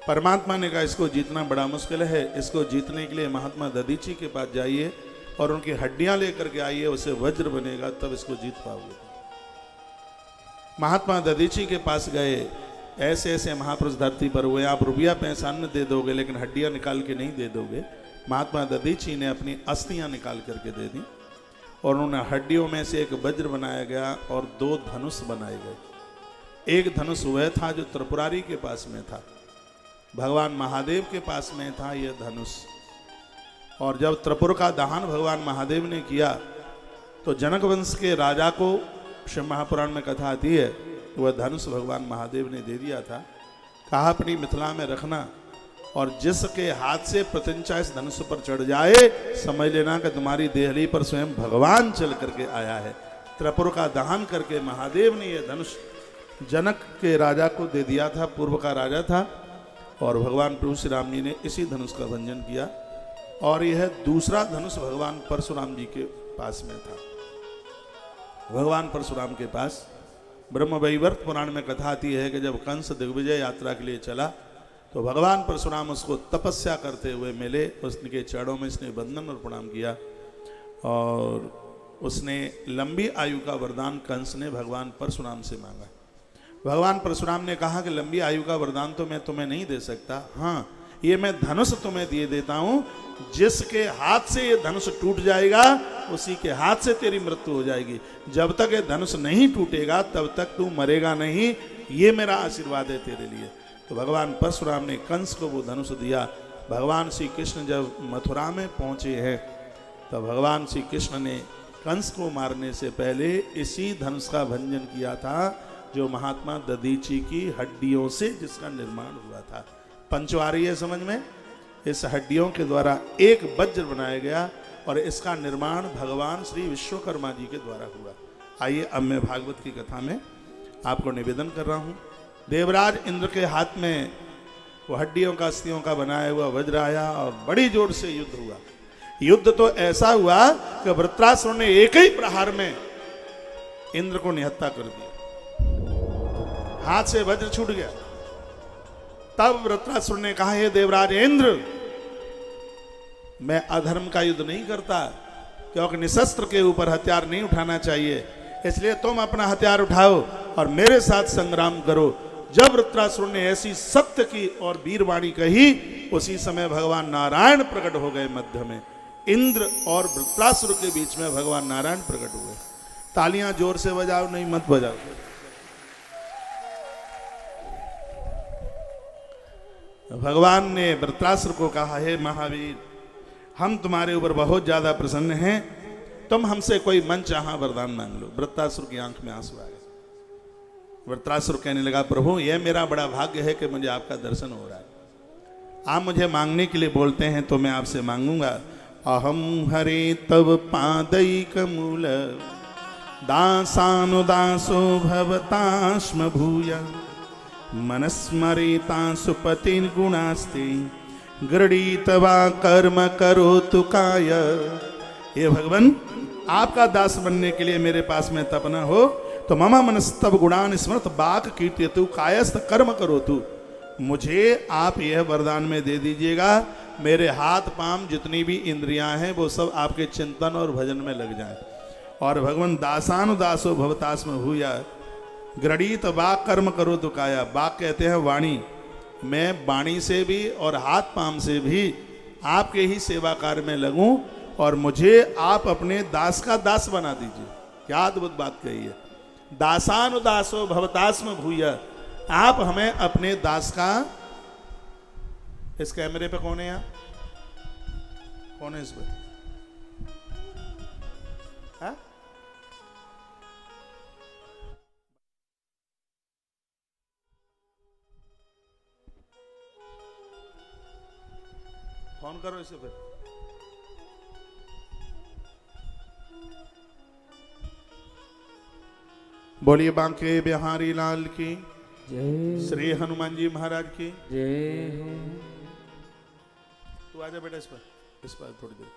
परमात्मा ने कहा इसको जीतना बड़ा मुश्किल है, इसको जीतने के लिए महात्मा दधीची के पास जाइए और उनकी हड्डियां लेकर के आइए, उसे वज्र बनेगा, तब इसको जीत पाओगे। महात्मा दधीची के पास गए। ऐसे ऐसे महापुरुष धरती पर हुए, आप रुपया पैसा न दे दोगे लेकिन हड्डियां निकाल के नहीं दे दोगे। महात्मा दधीची ने अपनी अस्थियां निकाल करके दे दी और उन्होंने हड्डियों में से एक वज्र बनाया गया और 2 धनुष बनाए गए। एक धनुष वह था जो त्रिपुरारी के पास में था, भगवान महादेव के पास में था यह धनुष। और जब त्रिपुर का दहन भगवान महादेव ने किया तो जनक वंश के राजा को, शिव महापुराण में कथा आती है, वह धनुष भगवान महादेव ने दे दिया था। कहा अपनी मिथिला में रखना, और जिसके हाथ से प्रत्यंचा इस धनुष पर चढ़ जाए समझ लेना कि तुम्हारी देहली पर स्वयं भगवान चल करके आया है। त्रिपुर का दहन करके महादेव ने यह धनुष जनक के राजा को दे दिया था, पूर्व का राजा था, और भगवान प्रभु श्री राम जी ने इसी धनुष का भंजन किया। और यह दूसरा धनुष भगवान परशुराम जी के पास में था। भगवान परशुराम के पास ब्रह्म वैवर्त पुराण में कथा आती है कि जब कंस दिग्विजय यात्रा के लिए चला तो भगवान परशुराम उसको तपस्या करते हुए मिले। उसके चरणों में इसने वंदन और प्रणाम किया और उसने लंबी आयु का वरदान कंस ने भगवान परशुराम से मांगा। भगवान परशुराम ने कहा कि लंबी आयु का वरदान तो मैं तुम्हें नहीं दे सकता, हाँ ये मैं धनुष तुम्हें दिए देता हूँ। जिसके हाथ से ये धनुष टूट जाएगा उसी के हाथ से तेरी मृत्यु हो जाएगी। जब तक ये धनुष नहीं टूटेगा तब तक तू मरेगा नहीं, ये मेरा आशीर्वाद है तेरे लिए। तो भगवान परशुराम ने कंस को वो धनुष दिया। भगवान श्री कृष्ण जब मथुरा में पहुँचे हैं तो भगवान श्री कृष्ण ने कंस को मारने से पहले इसी धनुष का भंजन किया था जो महात्मा दधीची की हड्डियों से जिसका निर्माण हुआ था। पंचवारी है समझ में? इस हड्डियों के द्वारा एक वज्र बनाया गया और इसका निर्माण भगवान श्री विश्वकर्मा जी के द्वारा हुआ। आइए अब मैं भागवत की कथा में आपको निवेदन कर रहा हूँ। देवराज इंद्र के हाथ में वो हड्डियों का अस्थियों का बनाया हुआ वज्र आया और बड़ी जोर से युद्ध हुआ। युद्ध तो ऐसा हुआ कि वृत्रासुर ने एक ही प्रहार में इंद्र को निहत्था कर दिया, हाथ से वज्र छूट गया। तब वृत्रासुर ने कहा, हे देवराज इंद्र, मैं अधर्म का युद्ध नहीं करता, क्योंकि निशस्त्र के ऊपर हथियार नहीं उठाना चाहिए, इसलिए तुम अपना हथियार उठाओ और मेरे साथ संग्राम करो। जब वृत्रासुर ने ऐसी सत्य की और वीरवाणी कही, उसी समय भगवान नारायण प्रकट हो गए मध्य में। इंद्र और वृत्रासुर के बीच में भगवान नारायण प्रकट हुए। तालियां जोर से बजाओ, नहीं मत बजाओ। भगवान ने वृत्रासुर को कहा, हे महावीर, हम तुम्हारे ऊपर बहुत ज्यादा प्रसन्न हैं, तुम हमसे कोई मनचाहा वरदान मांग लो। वृत्रासुर की आंख में आंसू आ गए। वृत्रासुर कहने लगा, प्रभु यह मेरा बड़ा भाग्य है कि मुझे आपका दर्शन हो रहा है। आप मुझे मांगने के लिए बोलते हैं तो मैं आपसे मांगूंगा। अहम हरे तव पादैक मूल दासानुदासो भवतास्म भूय मनस्मरेता सुपतिन गुणास्ते गृणीतवा कर्म करोतु काय। हे भगवान, आपका दास बनने के लिए मेरे पास में तप न हो तो मम मनस्तव गुणान स्मृत बाक कीर्त्यतु कायस्थ कर्म करोतु। मुझे आप यह वरदान में दे दीजिएगा, मेरे हाथ पांव जितनी भी इंद्रियां हैं वो सब आपके चिंतन और भजन में लग जाए। और भगवान दासानुदासो भवतास्म भूया गृणीत बाक कर्म करोतु काया। बाक कहते हैं वाणी। मैं वाणी से भी और हाथ पांव से भी आपके ही सेवा कार्य में लगूं और मुझे आप अपने दास का दास बना दीजिए। क्या अद्भुत बात कही है। दासानुदासो भवतास्म भूय, आप हमें अपने दास का। इस कैमरे पे कौन है यहाँ? कौन है इस पे? हाँ? फोन करो इसे फिर। बोलिए बांके बिहारी लाल की जय, श्री हनुमान जी महाराज की जय। तू आजा बेटा इस पर थोड़ी देर।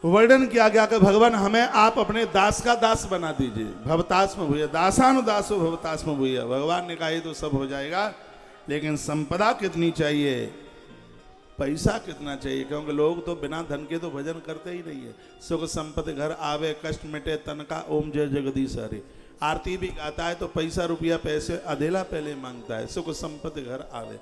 वर्णन किया गया कि भगवान हमें आप अपने दास का दास बना दीजिए। भवतास्म भूया, दासानुदासो भवतास्म भूया। भगवान ने कहा ये तो सब हो जाएगा, लेकिन संपदा कितनी चाहिए, पैसा कितना चाहिए, क्योंकि लोग तो बिना धन के तो भजन करते ही नहीं है। सुख संपत्ति घर आवे, कष्ट मिटे तन का, ओम जय जगदीश हरे। आरती भी गाता है तो पैसा रुपया पैसे अधेला पहले मांगता है, सुख संपत्ति घर आवे।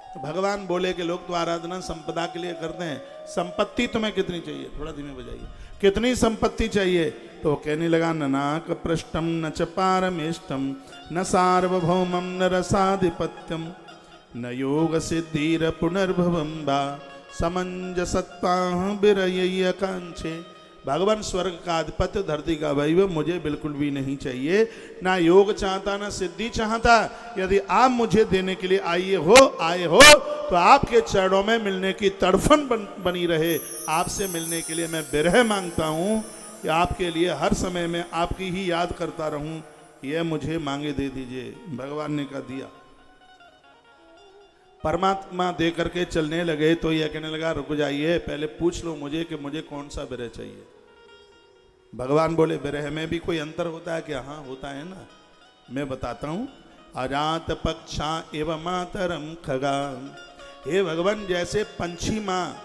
तो भगवान बोले कि लोग तो आराधना संपदा के लिए करते हैं, संपत्ति तुम्हें कितनी चाहिए, थोड़ा धीमे बजाइए, कितनी संपत्ति चाहिए। तो कहने लगा, न नाक पृष्ठम न च पारमेष्टम न सार्वभौमम न रसाधिपत्यम न योग सिद्धिर पुनर्भवम बा समंजसत्वाह बिरय्य कांक्षे। भगवान स्वर्ग का आधिपत्य, धरती का वैभव मुझे बिल्कुल भी नहीं चाहिए, ना योग चाहता ना सिद्धि चाहता। यदि आप मुझे देने के लिए आए हो तो आपके चरणों में मिलने की तड़फन बनी रहे। आपसे मिलने के लिए मैं विरह मांगता हूँ कि आपके लिए हर समय में आपकी ही याद करता रहूं, यह मुझे मांगे दे दीजिए। भगवान ने कहा दिया। परमात्मा दे करके चलने लगे तो यह कहने लगा, रुक जाइए, पहले पूछ लो मुझे कि मुझे कौन सा विरह चाहिए। भगवान बोले, विरह में भी कोई अंतर होता है क्या? हाँ होता है ना, मैं बताता हूं। अजात पक्षा एवं मातरम खगा। हे भगवान, जैसे पंछी माँ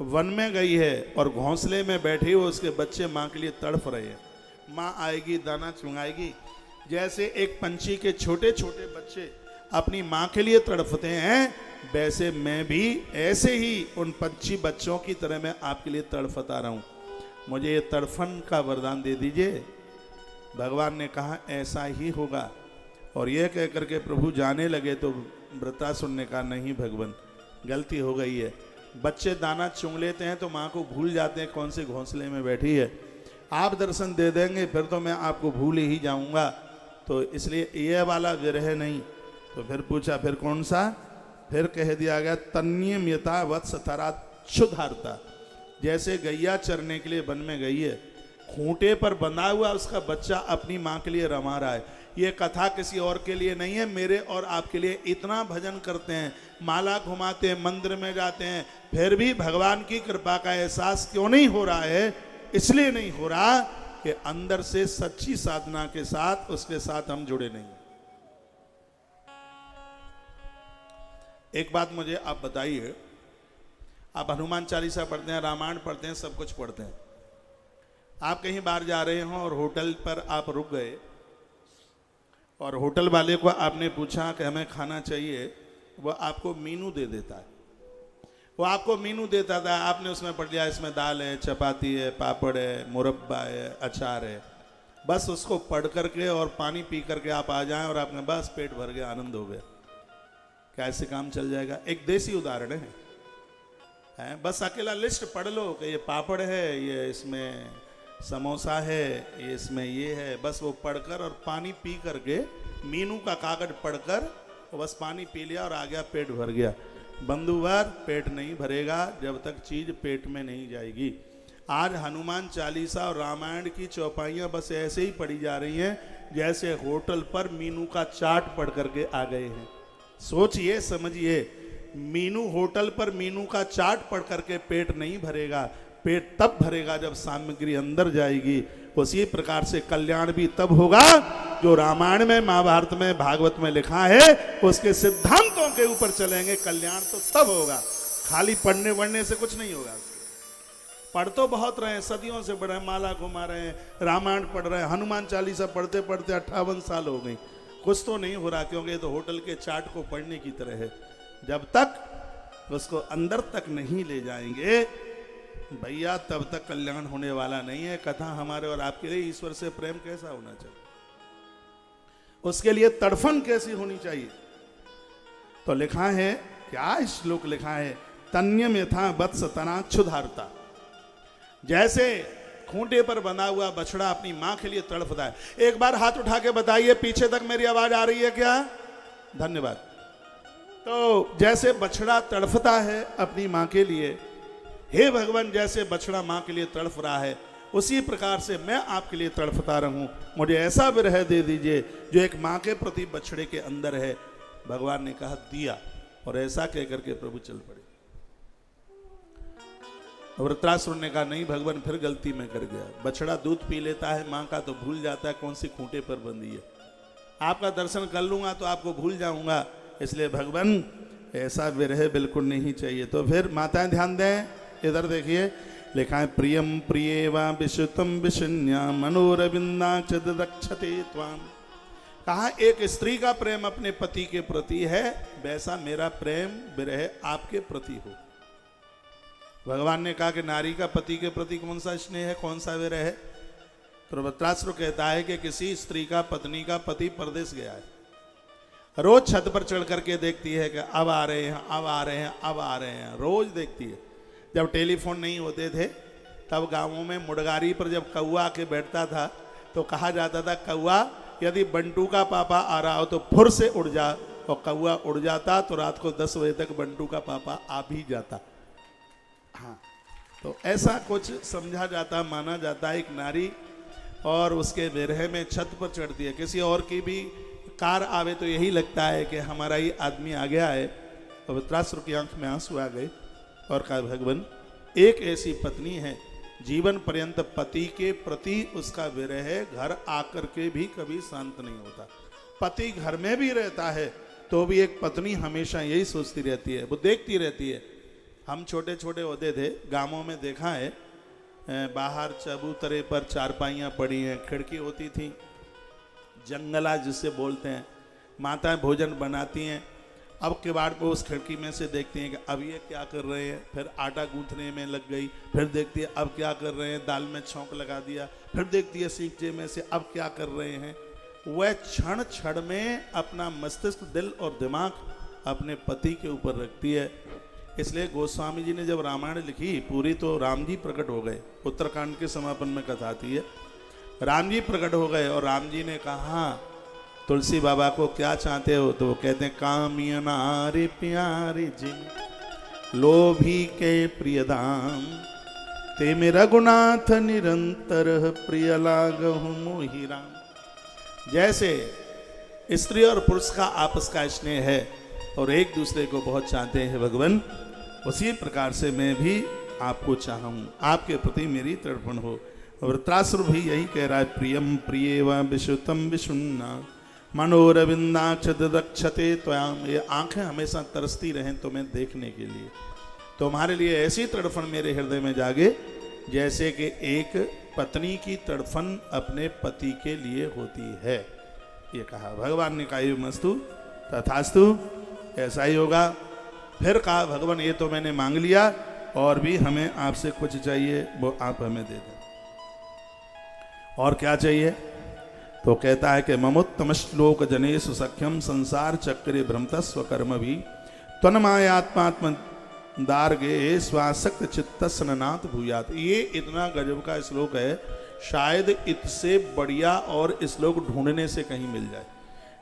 वन में गई है और घोंसले में बैठी हो, उसके बच्चे माँ के लिए तड़फ रहे हैं, माँ आएगी दाना चुंगाएगी। जैसे एक पंछी के छोटे छोटे बच्चे अपनी माँ के लिए तड़फते हैं, वैसे मैं भी ऐसे ही उन पंछी बच्चों की तरह मैं आपके लिए तड़फता रहूं। मुझे ये तड़फन का वरदान दे दीजिए। भगवान ने कहा ऐसा ही होगा। और यह कह करके प्रभु जाने लगे तो वृत्रासुर ने कहा, नहीं भगवान, गलती हो गई है। बच्चे दाना चुंग लेते हैं तो माँ को भूल जाते हैं कौन से घोंसले में बैठी है। आप दर्शन दे देंगे फिर तो मैं आपको भूल ही जाऊंगा, तो इसलिए यह वाला विरह नहीं। तो फिर पूछा, फिर कौन सा? फिर कह दिया गया, तन्यम्यता वत्स तरा क्षुधारता। जैसे गैया चरने के लिए वन में गई है, खूंटे पर बंधा हुआ उसका बच्चा अपनी माँ के लिए रमा रहा है। ये कथा किसी और के लिए नहीं है, मेरे और आपके लिए। इतना भजन करते हैं, माला घुमाते हैं, मंदिर में जाते हैं, फिर भी भगवान की कृपा का एहसास क्यों नहीं हो रहा है? इसलिए नहीं हो रहा कि अंदर से सच्ची साधना के साथ उसके साथ हम जुड़े नहीं। एक बात मुझे आप बताइए, आप हनुमान चालीसा पढ़ते हैं, रामायण पढ़ते हैं, सब कुछ पढ़ते हैं, आप कहीं बाहर जा रहे हो और होटल पर आप रुक गए और होटल वाले को आपने पूछा कि हमें खाना चाहिए, वो आपको मीनू दे देता है। वो आपको मीनू देता था, आपने उसमें पढ़ लिया इसमें दाल है, चपाती है, पापड़ है, मुरब्बा है, अचार है। बस उसको पढ़ करके और पानी पी करके आप आ जाएं और आपने बस पेट भर गया, आनंद हो गया। क्या ऐसे काम चल जाएगा? एक देसी उदाहरण है, बस अकेला लिस्ट पढ़ लो कि ये पापड़ है, ये इसमें समोसा है, ये इसमें ये है, बस वो पढ़कर और पानी पी करके, मीनू का कागज पढ़कर बस पानी पी लिया और आ गया, पेट भर गया। बंधुवर, पेट नहीं भरेगा जब तक चीज पेट में नहीं जाएगी। आज हनुमान चालीसा और रामायण की चौपाइयाँ बस ऐसे ही पढ़ी जा रही हैं जैसे होटल पर मीनू का चाट पढ़ करके आ गए हैं। सोचिए, समझिए, मीनू होटल पर मीनू का चाट पढ़ करके पेट नहीं भरेगा। पेट तब भरेगा जब सामग्री अंदर जाएगी। उसी प्रकार से कल्याण भी तब होगा जो रामायण में, महाभारत में, भागवत में लिखा है, उसके सिद्धांतों के ऊपर चलेंगे, कल्याण तो तब होगा। खाली पढ़ने वढ़ने से कुछ नहीं होगा। पढ़ तो बहुत रहे हैं, सदियों से पढ़ रहे हैं, माला घुमा रहे हैं, रामायण पढ़ रहे हैं, हनुमान चालीसा पढ़ते पढ़ते 58 साल हो गई, कुछ तो नहीं हो रहा, क्योंकि ये तो होटल के चाट को पढ़ने की तरह है। जब तक उसको अंदर तक नहीं ले जाएंगे भैया, तब तक कल्याण होने वाला नहीं है। कथा हमारे और आपके लिए ईश्वर से प्रेम कैसा होना चाहिए, उसके लिए तड़फन कैसी होनी चाहिए। तो लिखा है, क्या श्लोक लिखा है, तन्यम यथा वत्स तनाच्छुधारता। जैसे खूंटे पर बंधा हुआ बछड़ा अपनी मां के लिए तड़फता है। एक बार हाथ उठा के बताइए, पीछे तक मेरी आवाज आ रही है क्या? धन्यवाद। तो जैसे बछड़ा तड़फता है अपनी मां के लिए, हे भगवान, जैसे बछड़ा मां के लिए तड़फ रहा है, उसी प्रकार से मैं आपके लिए तड़फता रहूं। मुझे ऐसा विरह दे दीजिए जो एक मां के प्रति बछड़े के अंदर है। भगवान ने कहा, दिया, और ऐसा कह करके प्रभु चल पड़े। वृत्रासुर ने कहा, नहीं भगवान, फिर गलती में कर गया। बछड़ा दूध पी लेता है मां का तो भूल जाता है कौन सी खूंटे पर बंधी है। आपका दर्शन कर लूंगा तो आपको भूल जाऊंगा, इसलिए भगवान ऐसा विरह बिल्कुल नहीं चाहिए। तो फिर माताएं ध्यान दें, इधर देखिए, लिखा है, प्रियम प्रियेवा विशुतम विशन्या मनोरविंदाक्ष दक्षते त्वाम। कहा, एक स्त्री का प्रेम अपने पति के प्रति है, वैसा मेरा प्रेम विरह आपके प्रति हो। भगवान ने कहा कि नारी का पति के प्रति कौन सा स्नेह है, कौन सा विरह है? तो वृत्रासुर कहता है कि किसी स्त्री का, पत्नी का पति परदेश गया है, रोज छत पर चढ़ करके देखती है कि अब आ रहे हैं, अब आ रहे हैं, अब आ रहे हैं, रोज देखती है। जब टेलीफोन नहीं होते थे तब गांवों में मुडगारी पर जब कौआ आके बैठता था तो कहा जाता था, कौआ यदि बंटू का पापा आ रहा हो तो फुर से उड़ जा। और कौआ उड़ जाता तो रात को 10 बजे तक बंटू का पापा आ भी जाता। हाँ, तो ऐसा कुछ समझा जाता, माना जाता है। एक नारी और उसके विरह में छत पर चढ़ती है। किसी और की भी कार आवे तो यही लगता है कि हमारा ही आदमी आ गया है। और वृत्रासुर की आंख में आंसू आ गए और कहा, भगवान, एक ऐसी पत्नी है जीवन पर्यंत पति के प्रति उसका विरह घर आकर के भी कभी शांत नहीं होता। पति घर में भी रहता है तो भी एक पत्नी हमेशा यही सोचती रहती है, वो देखती रहती है। हम छोटे छोटे होते थे, गांवों में देखा है, बाहर चबूतरे पर चारपाइयाँ पड़ी हैं, खिड़की होती थी, जंगला जिससे बोलते हैं, माताएं भोजन बनाती हैं, अब किवाड़ को उस खिड़की में से देखती हैं कि अब ये क्या कर रहे हैं, फिर आटा गूंथने में लग गई, फिर देखती है अब क्या कर रहे हैं, दाल में छौंक लगा दिया, फिर देखती है सींचे में से अब क्या कर रहे हैं। वह क्षण क्षण में अपना मस्तिष्क, दिल और दिमाग अपने पति के ऊपर रखती है। इसलिए गोस्वामी जी ने जब रामायण लिखी पूरी, तो राम जी प्रकट हो गए। उत्तरकांड के समापन में कथा आती है, राम जी प्रकट हो गए और राम जी ने कहा, तुलसी बाबा को क्या चाहते हो? तो वो कहते हैं, कामिया नारी प्यारी जी, लोभी के प्रियदाम, ते मेरा रघुनाथ निरंतर प्रिय लागहु मोहि राम। जैसे स्त्री और पुरुष का आपस का स्नेह है और एक दूसरे को बहुत चाहते हैं भगवान, उसी प्रकार से मैं भी आपको चाहूँ, आपके प्रति मेरी तड़पण हो। वृत्रासुर भी यही कह रहा है, प्रियम प्रियेव विश्रुतम विशुन्ना मनोरविंदाक्ष रक्षते त्वयाम। ये आंखें हमेशा तरसती रहें तुम्हें देखने के लिए, तुम्हारे लिए ऐसी तड़फन मेरे हृदय में जागे जैसे कि एक पत्नी की तड़फन अपने पति के लिए होती है। ये कहा भगवान ने कहा मस्तु तथास्तु, ऐसा ही होगा। फिर कहा भगवान ये तो मैंने मांग लिया, और भी हमें आपसे कुछ चाहिए, वो आप हमें दे दें। और क्या चाहिए? तो कहता है कि ममुत्तम श्लोक जनेषु सख्यम संसार चक्रे भ्रमत स्वकर्म भी त्वन्मायात्मात्म दार्गे स्वासक्त चित्तस्नात भूयात। ये इतना गजब का श्लोक है, शायद इससे बढ़िया और श्लोक ढूंढने से कहीं मिल जाए।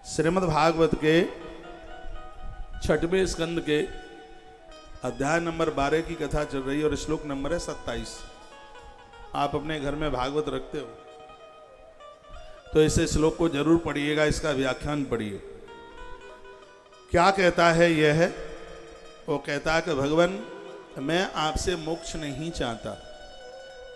श्रीमद् भागवत के 6वें स्कंद के अध्याय नंबर 12 की कथा चल रही है और श्लोक नंबर है 27। आप अपने घर में भागवत रखते हो तो इस श्लोक को जरूर पढ़िएगा, इसका व्याख्यान पढ़िए। क्या कहता है यह? वो कहता है कि भगवान मैं आपसे मोक्ष नहीं चाहता,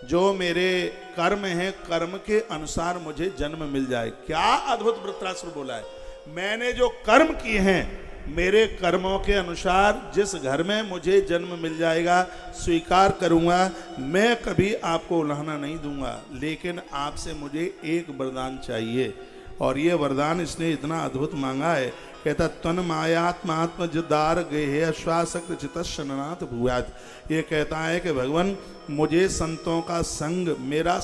जो मेरे कर्म हैं कर्म के अनुसार मुझे जन्म मिल जाए। क्या अद्भुत वृत्रासुर बोला है, मैंने जो कर्म किए हैं मेरे कर्मों के अनुसार जिस घर में मुझे जन्म मिल जाएगा स्वीकार करूंगा, मैं कभी आपको उल्हाना नहीं दूंगा। लेकिन आपसे मुझे एक वरदान चाहिए, और ये वरदान इसने इतना अद्भुत मांगा है। कहता तन मायात्मात्म जदार गेह अश्वासक्त चितनाथ भूयात। ये कहता है कि भगवान मुझे संतों का संग, मेरा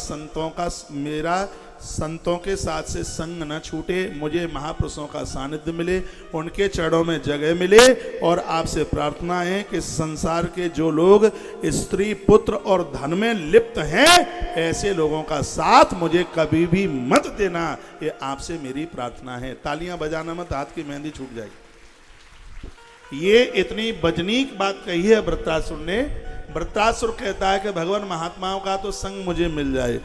संतों के साथ से संग न छूटे, मुझे महापुरुषों का सानिध्य मिले, उनके चरणों में जगह मिले। और आपसे प्रार्थना है कि संसार के जो लोग स्त्री पुत्र और धन में लिप्त हैं, ऐसे लोगों का साथ मुझे कभी भी मत देना, ये आपसे मेरी प्रार्थना है। तालियां बजाना मत, हाथ की मेहंदी छूट जाएगी। ये इतनी बजनीक बात कही है वृत्रासुर ने। वृत्रासुर कहता है कि भगवान महात्माओं का तो संग मुझे मिल जाए,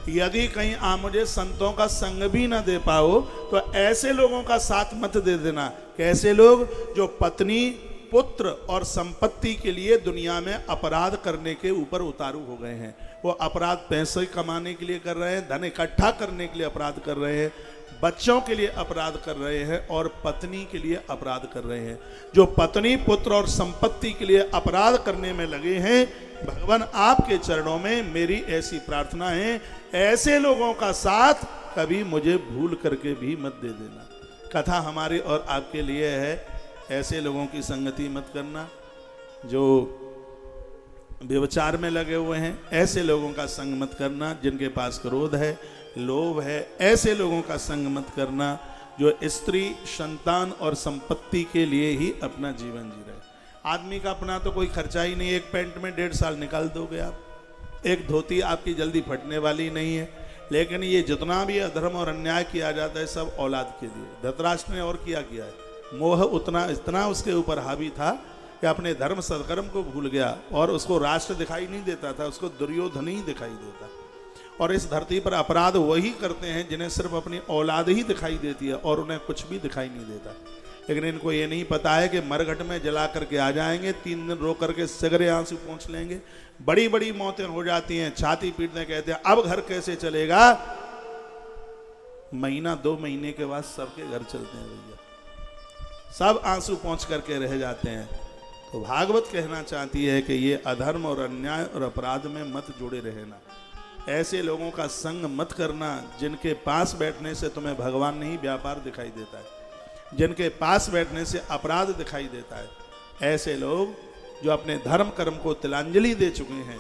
यदि कहीं आप मुझे संतों का संग भी ना दे पाओ तो ऐसे लोगों का साथ मत दे देना। कैसे लोग? जो पत्नी पुत्र और संपत्ति के लिए दुनिया में अपराध करने के ऊपर उतारू हो गए हैं। वो अपराध पैसे कमाने के लिए कर रहे हैं, धन इकट्ठा करने के लिए अपराध कर रहे हैं, बच्चों के लिए अपराध कर रहे हैं और पत्नी के लिए अपराध कर रहे हैं। जो पत्नी पुत्र और संपत्ति के लिए अपराध करने में लगे हैं, भगवान आपके चरणों में मेरी ऐसी प्रार्थना है, ऐसे लोगों का साथ कभी मुझे भूल करके भी मत दे देना। कथा हमारी और आपके लिए है, ऐसे लोगों की संगति मत करना जो व्यभिचार में लगे हुए हैं, ऐसे लोगों का संग मत करना जिनके पास क्रोध है, लोभ है, ऐसे लोगों का संग मत करना जो स्त्री संतान और संपत्ति के लिए ही अपना जीवन जी रहे। आदमी का अपना तो कोई खर्चा ही नहीं, एक पैंट में 1.5 साल निकाल दोगे आप, एक धोती आपकी जल्दी फटने वाली नहीं है। लेकिन ये जितना भी अधर्म और अन्याय किया जाता है सब औलाद के लिए। धृतराष्ट्र ने और किया है, मोह इतना उसके ऊपर हावी था कि अपने धर्म सत्कर्म को भूल गया और उसको राष्ट्र दिखाई नहीं देता था, उसको दुर्योधन ही दिखाई देता। और इस धरती पर अपराध वही करते हैं जिन्हें सिर्फ अपनी औलाद ही दिखाई देती है और उन्हें कुछ भी दिखाई नहीं देता। लेकिन इनको ये नहीं पता है कि मरघट में जला करके आ जाएंगे, 3 दिन रो करके सगरे आंसू पहुंच लेंगे, बड़ी बड़ी मौतें हो जाती हैं, छाती पीटने कहते हैं अब घर कैसे चलेगा। महीना 2 महीने के बाद सबके घर चलते हैं भैया, सब आंसू पहुंच करके रह जाते हैं। तो भागवत कहना चाहती है कि ये अधर्म और अन्याय और अपराध में मत जुड़े रहना, ऐसे लोगों का संग मत करना जिनके पास बैठने से तुम्हें भगवान नहीं व्यापार दिखाई देता है, जिनके पास बैठने से अपराध दिखाई देता है। ऐसे लोग जो अपने धर्म कर्म को तिलांजलि दे चुके हैं,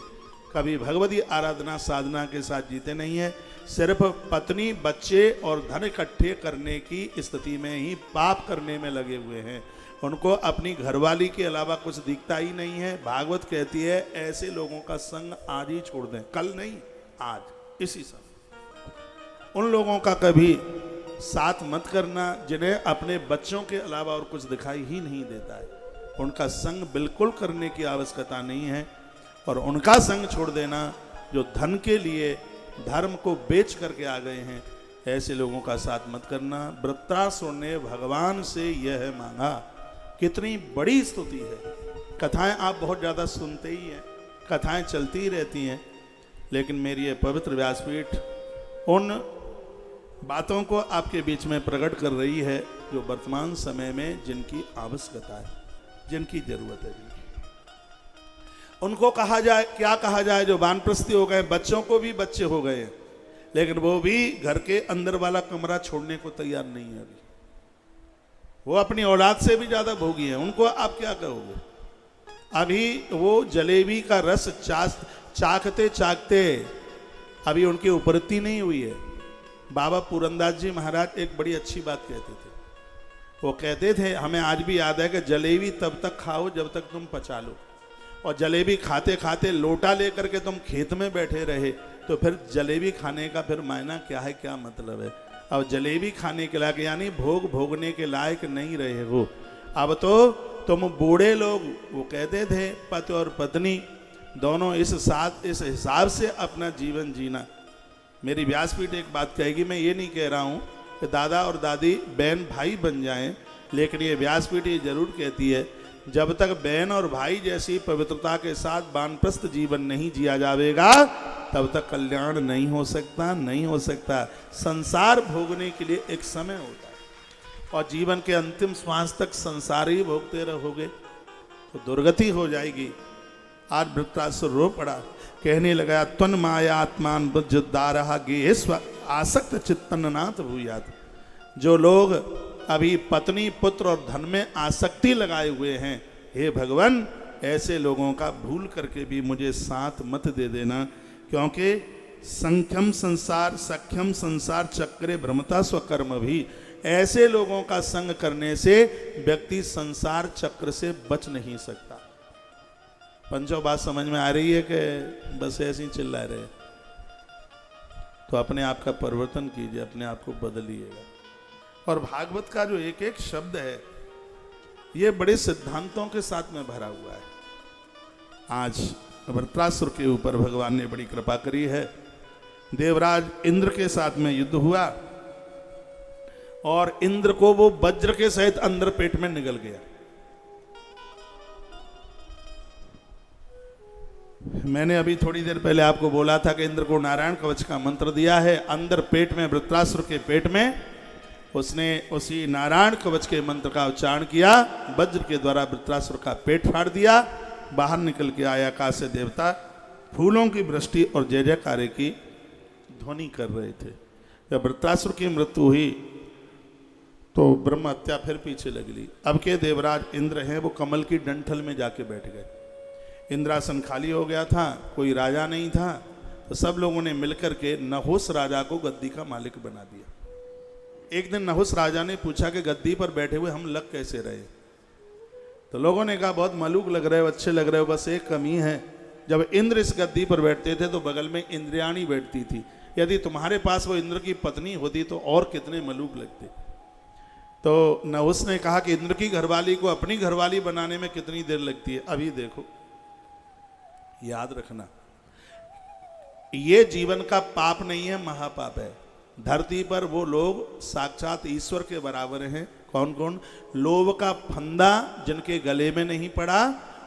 कभी भगवती आराधना साधना के साथ जीते नहीं है, सिर्फ पत्नी बच्चे और धन इकट्ठे करने की स्थिति में ही पाप करने में लगे हुए हैं। उनको अपनी घरवाली के अलावा कुछ दिखता ही नहीं है। भागवत कहती है ऐसे लोगों का संग आज ही छोड़ दें, कल नहीं आज, इसी समय। उन लोगों का कभी साथ मत करना जिन्हें अपने बच्चों के अलावा और कुछ दिखाई ही नहीं देता है। उनका संग बिल्कुल करने की आवश्यकता नहीं है। और उनका संग छोड़ देना जो धन के लिए धर्म को बेच करके आ गए हैं, ऐसे लोगों का साथ मत करना। वृत्रासुर ने भगवान से यह मांगा। कितनी बड़ी स्तुति है। कथाएं आप बहुत ज़्यादा सुनते ही हैं, कथाएं चलती ही रहती हैं, लेकिन मेरी ये पवित्र व्यासपीठ उन बातों को आपके बीच में प्रकट कर रही है जो वर्तमान समय में जिनकी आवश्यकता है, जिनकी जरूरत है। उनको कहा जाए, क्या कहा जाए, जो वानप्रस्थी हो गए, बच्चों को भी बच्चे हो गए, लेकिन वो भी घर के अंदर वाला कमरा छोड़ने को तैयार नहीं है। अभी वो अपनी औलाद से भी ज्यादा भोगी है। उनको आप क्या कहोगे? अभी वो जलेबी का रस चाखते चाखते अभी उनकी उपरती नहीं हुई है। बाबा पूरनदास जी महाराज एक बड़ी अच्छी बात कहते थे। वो कहते थे, हमें आज भी याद है कि जलेबी तब तक खाओ जब तक तुम पचा लो, और जलेबी खाते खाते लोटा लेकर के तुम खेत में बैठे रहे तो फिर जलेबी खाने का फिर मायना क्या है, क्या मतलब है? अब जलेबी खाने के लायक यानी भोग भोगने के लायक नहीं रहे हो। अब तो तुम बूढ़े लोग, वो कहते थे पति और पत्नी दोनों इस हिसाब से अपना जीवन जीना। मेरी व्यासपीठ एक बात कहेगी, मैं ये नहीं कह रहा हूँ कि दादा और दादी बहन भाई बन जाएं, लेकिन ये व्यासपीठ ये जरूर कहती है जब तक बहन और भाई जैसी पवित्रता के साथ वानप्रस्थ जीवन नहीं जिया जाएगा तब तक कल्याण नहीं हो सकता, नहीं हो सकता। संसार भोगने के लिए एक समय होता है और जीवन के अंतिम श्वास तक संसार ही भोगते रहोगे तो दुर्गति हो जाएगी। आज वृत्रासुर रो पड़ा, कहने लगा त्वन माया आत्मान बुद्धदारहा गेस्व आसक्त चित्तन नाथ भूयात। जो लोग अभी पत्नी पुत्र और धन में आसक्ति लगाए हुए हैं, हे भगवान ऐसे लोगों का भूल करके भी मुझे साथ मत दे देना, क्योंकि संख्यम संसार सख्यम संसार चक्रे भ्रमता स्वकर्म भी। ऐसे लोगों का संग करने से व्यक्ति संसार चक्र से बच नहीं सकता। पंचों बात समझ में आ रही है कि बस ऐसे ही चिल्ला रहे? तो अपने आप का परिवर्तन कीजिए, अपने आप को बदलिएगा। और भागवत का जो एक एक शब्द है ये बड़े सिद्धांतों के साथ में भरा हुआ है। आज वृत्रासुर के ऊपर भगवान ने बड़ी कृपा करी है। देवराज इंद्र के साथ में युद्ध हुआ और इंद्र को वो वज्र के सहित अंदर पेट में निगल गया। मैंने अभी थोड़ी देर पहले आपको बोला था कि इंद्र को नारायण कवच का मंत्र दिया है। अंदर पेट में, वृत्रासुर के पेट में उसने उसी नारायण कवच के मंत्र का उच्चारण किया, वज्र के द्वारा वृत्रासुर का पेट फाड़ दिया। बाहर निकल के आया आकाश से देवता, फूलों की वृष्टि और जय जयकारे की ध्वनि कर रहे थे। जब वृत्रासुर की मृत्यु हुई तो ब्रह्म हत्या फिर पीछे लग ली। अब के देवराज इंद्र हैं, वो कमल की डंठल में जाके बैठ गए। इंद्रासन खाली हो गया था, कोई राजा नहीं था, तो सब लोगों ने मिलकर के नहुस राजा को गद्दी का मालिक बना दिया। एक दिन नहुस राजा ने पूछा कि गद्दी पर बैठे हुए हम लग कैसे रहे? तो लोगों ने कहा बहुत मलूक लग रहे हो, अच्छे लग रहे हो, बस एक कमी है, जब इंद्र इस गद्दी पर बैठते थे तो बगल में इंद्रियाणी बैठती थी। यदि तुम्हारे पास वो इंद्र की पत्नी होती तो और कितने मलूक लगते। तो नहुस ने कहा कि इंद्र की घरवाली को अपनी घरवाली बनाने में कितनी देर लगती है। अभी देखो, याद रखना, ये जीवन का पाप नहीं है, महापाप है। धरती पर वो लोग साक्षात ईश्वर के बराबर हैं। कौन कौन? लोभ का फंदा जिनके गले में नहीं पड़ा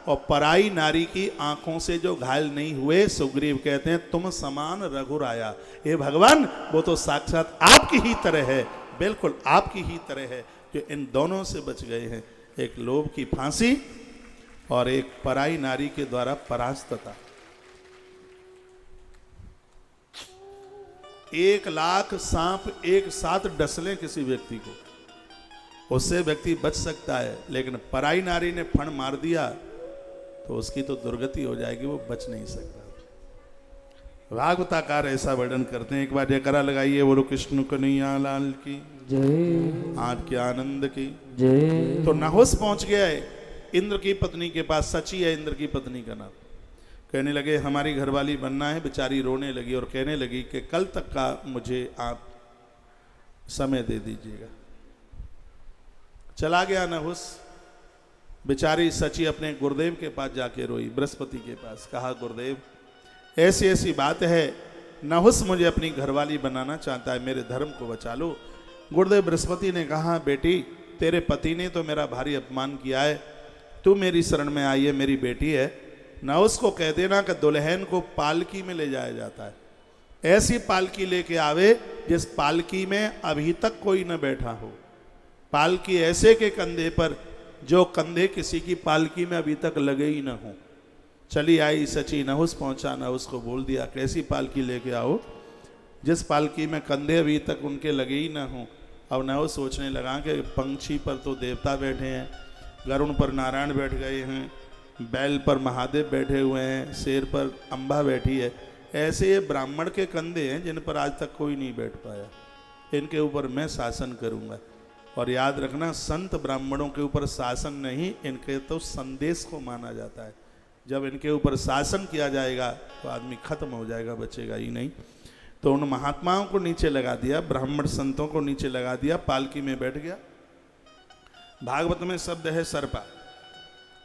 और पराई नारी की आंखों से जो घायल नहीं हुए। सुग्रीव कहते हैं तुम समान रघुराया। हे भगवान, वो तो साक्षात आपकी ही तरह है, बिल्कुल आपकी ही तरह है, जो इन दोनों से बच गए हैं। एक लोभ की फांसी और एक पराई नारी के द्वारा परास्तता। 1,00,000 सांप एक साथ डसले किसी व्यक्ति को, उससे व्यक्ति बच सकता है, लेकिन पराई नारी ने फण मार दिया तो उसकी तो दुर्गति हो जाएगी, वो बच नहीं सकता। भागवताकार ऐसा वर्णन करते हैं। एक बार जयकारा लगाइए, बोलो कृष्ण कन्हैया लाल की जय, आज के आनंद की जय। तो नहुस पहुंच गया है इंद्र की पत्नी के पास। सची है इंद्र की पत्नी का नाम। कहने लगे हमारी घरवाली बनना है। बेचारी रोने लगी और कहने लगी कि कल तक का मुझे आप समय दे दीजिएगा। चला गया नहुस। बेचारी सची अपने गुरुदेव के पास जाके रोई, बृहस्पति के पास। कहा गुरुदेव ऐसी ऐसी बात है, नहुस मुझे अपनी घरवाली बनाना चाहता है, मेरे धर्म को बचा लो। गुरुदेव बृहस्पति ने कहा बेटी तेरे पति ने तो मेरा भारी अपमान किया है, तू मेरी शरण में आई है, मेरी बेटी है, नहुस को कह देना कि दुल्हन को पालकी में ले जाया जाता है, ऐसी पालकी लेके आवे जिस पालकी में अभी तक कोई न बैठा हो, पालकी ऐसे के कंधे पर जो कंधे किसी की पालकी में अभी तक लगे ही न हो। चली आई सची, नहुस पहुंचा, नहुस को बोल दिया कैसी पालकी लेके आओ जिस पालकी में कंधे अभी तक उनके लगे ही ना हो। अब नहुस सोचने लगा कि पंछी पर तो देवता बैठे हैं, गरुड़ पर नारायण बैठ गए हैं, बैल पर महादेव बैठे हुए हैं, शेर पर अम्बा बैठी है, ऐसे ये ब्राह्मण के कंधे हैं जिन पर आज तक कोई नहीं बैठ पाया, इनके ऊपर मैं शासन करूंगा। और याद रखना संत ब्राह्मणों के ऊपर शासन नहीं, इनके तो संदेश को माना जाता है। जब इनके ऊपर शासन किया जाएगा तो आदमी खत्म हो जाएगा, बचेगा ही नहीं। तो उन महात्माओं को नीचे लगा दिया, ब्राह्मण संतों को नीचे लगा दिया, पालकी में बैठ गया। भागवत में शब्द है सर्पा,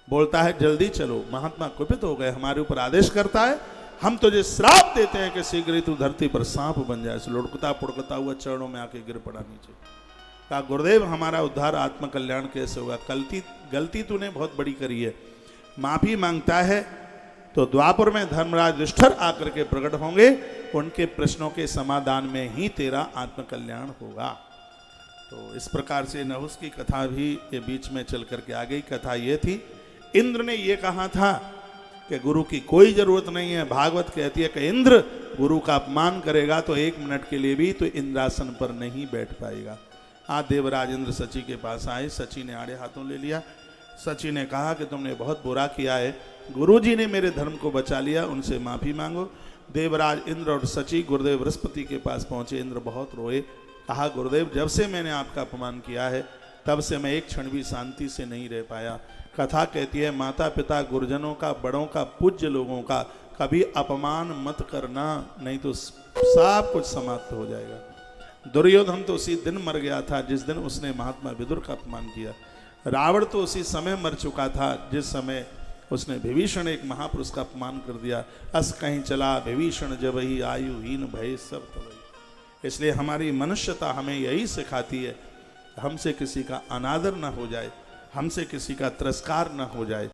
बोलता है जल्दी चलो। महात्मा कुपित हो गए, हमारे ऊपर आदेश करता है, हम तुझे श्राप देते हैं कि शीघ्र ही तू धरती पर सांप बन जाए। लुढ़कता पुड़कता हुआ चरणों में आके गिर पड़ा नीचे। कहा गुरुदेव हमारा उद्धार आत्म कल्याण कैसे होगा, गलती तूने बहुत बड़ी करी है, माफी मांगता है तो द्वापर में धर्मराज युधिष्ठिर आकर के प्रकट होंगे, उनके प्रश्नों के समाधान में ही तेरा आत्म कल्याण होगा। तो इस प्रकार से नहुस की कथा भी ये बीच में चल करके आ गई। कथा ये थी, इंद्र ने ये कहा था कि गुरु की कोई जरूरत नहीं है। भागवत कहती है कि इंद्र गुरु का अपमान करेगा तो 1 मिनट के लिए भी तो इंद्रासन पर नहीं बैठ पाएगा। आज देवराज इंद्र सची के पास आए, सची ने आड़े हाथों ले लिया। सची ने कहा कि तुमने बहुत बुरा किया है, गुरुजी ने मेरे धर्म को बचा लिया, उनसे माफी मांगो। देवराज इंद्र और सची गुरुदेव बृहस्पति के पास पहुंचे। इंद्र बहुत रोए, कहा गुरुदेव जब से मैंने आपका अपमान किया है तब से मैं एक क्षण भी शांति से नहीं रह पाया। कथा कहती है माता पिता गुरुजनों का, बड़ों का, पूज्य लोगों का कभी अपमान मत करना, नहीं तो सब कुछ समाप्त हो जाएगा। दुर्योधन तो उसी दिन मर गया था जिस दिन उसने महात्मा विदुर का अपमान किया। रावण तो उसी समय मर चुका था जिस समय उसने विभीषण एक महापुरुष का अपमान कर दिया। अस कहीं चला विभीषण जब ही आयुहीन भय सब तबही। इसलिए हमारी मनुष्यता हमें यही सिखाती है, हमसे किसी का अनादर न हो जाए, हमसे किसी का तिरस्कार न हो जाए।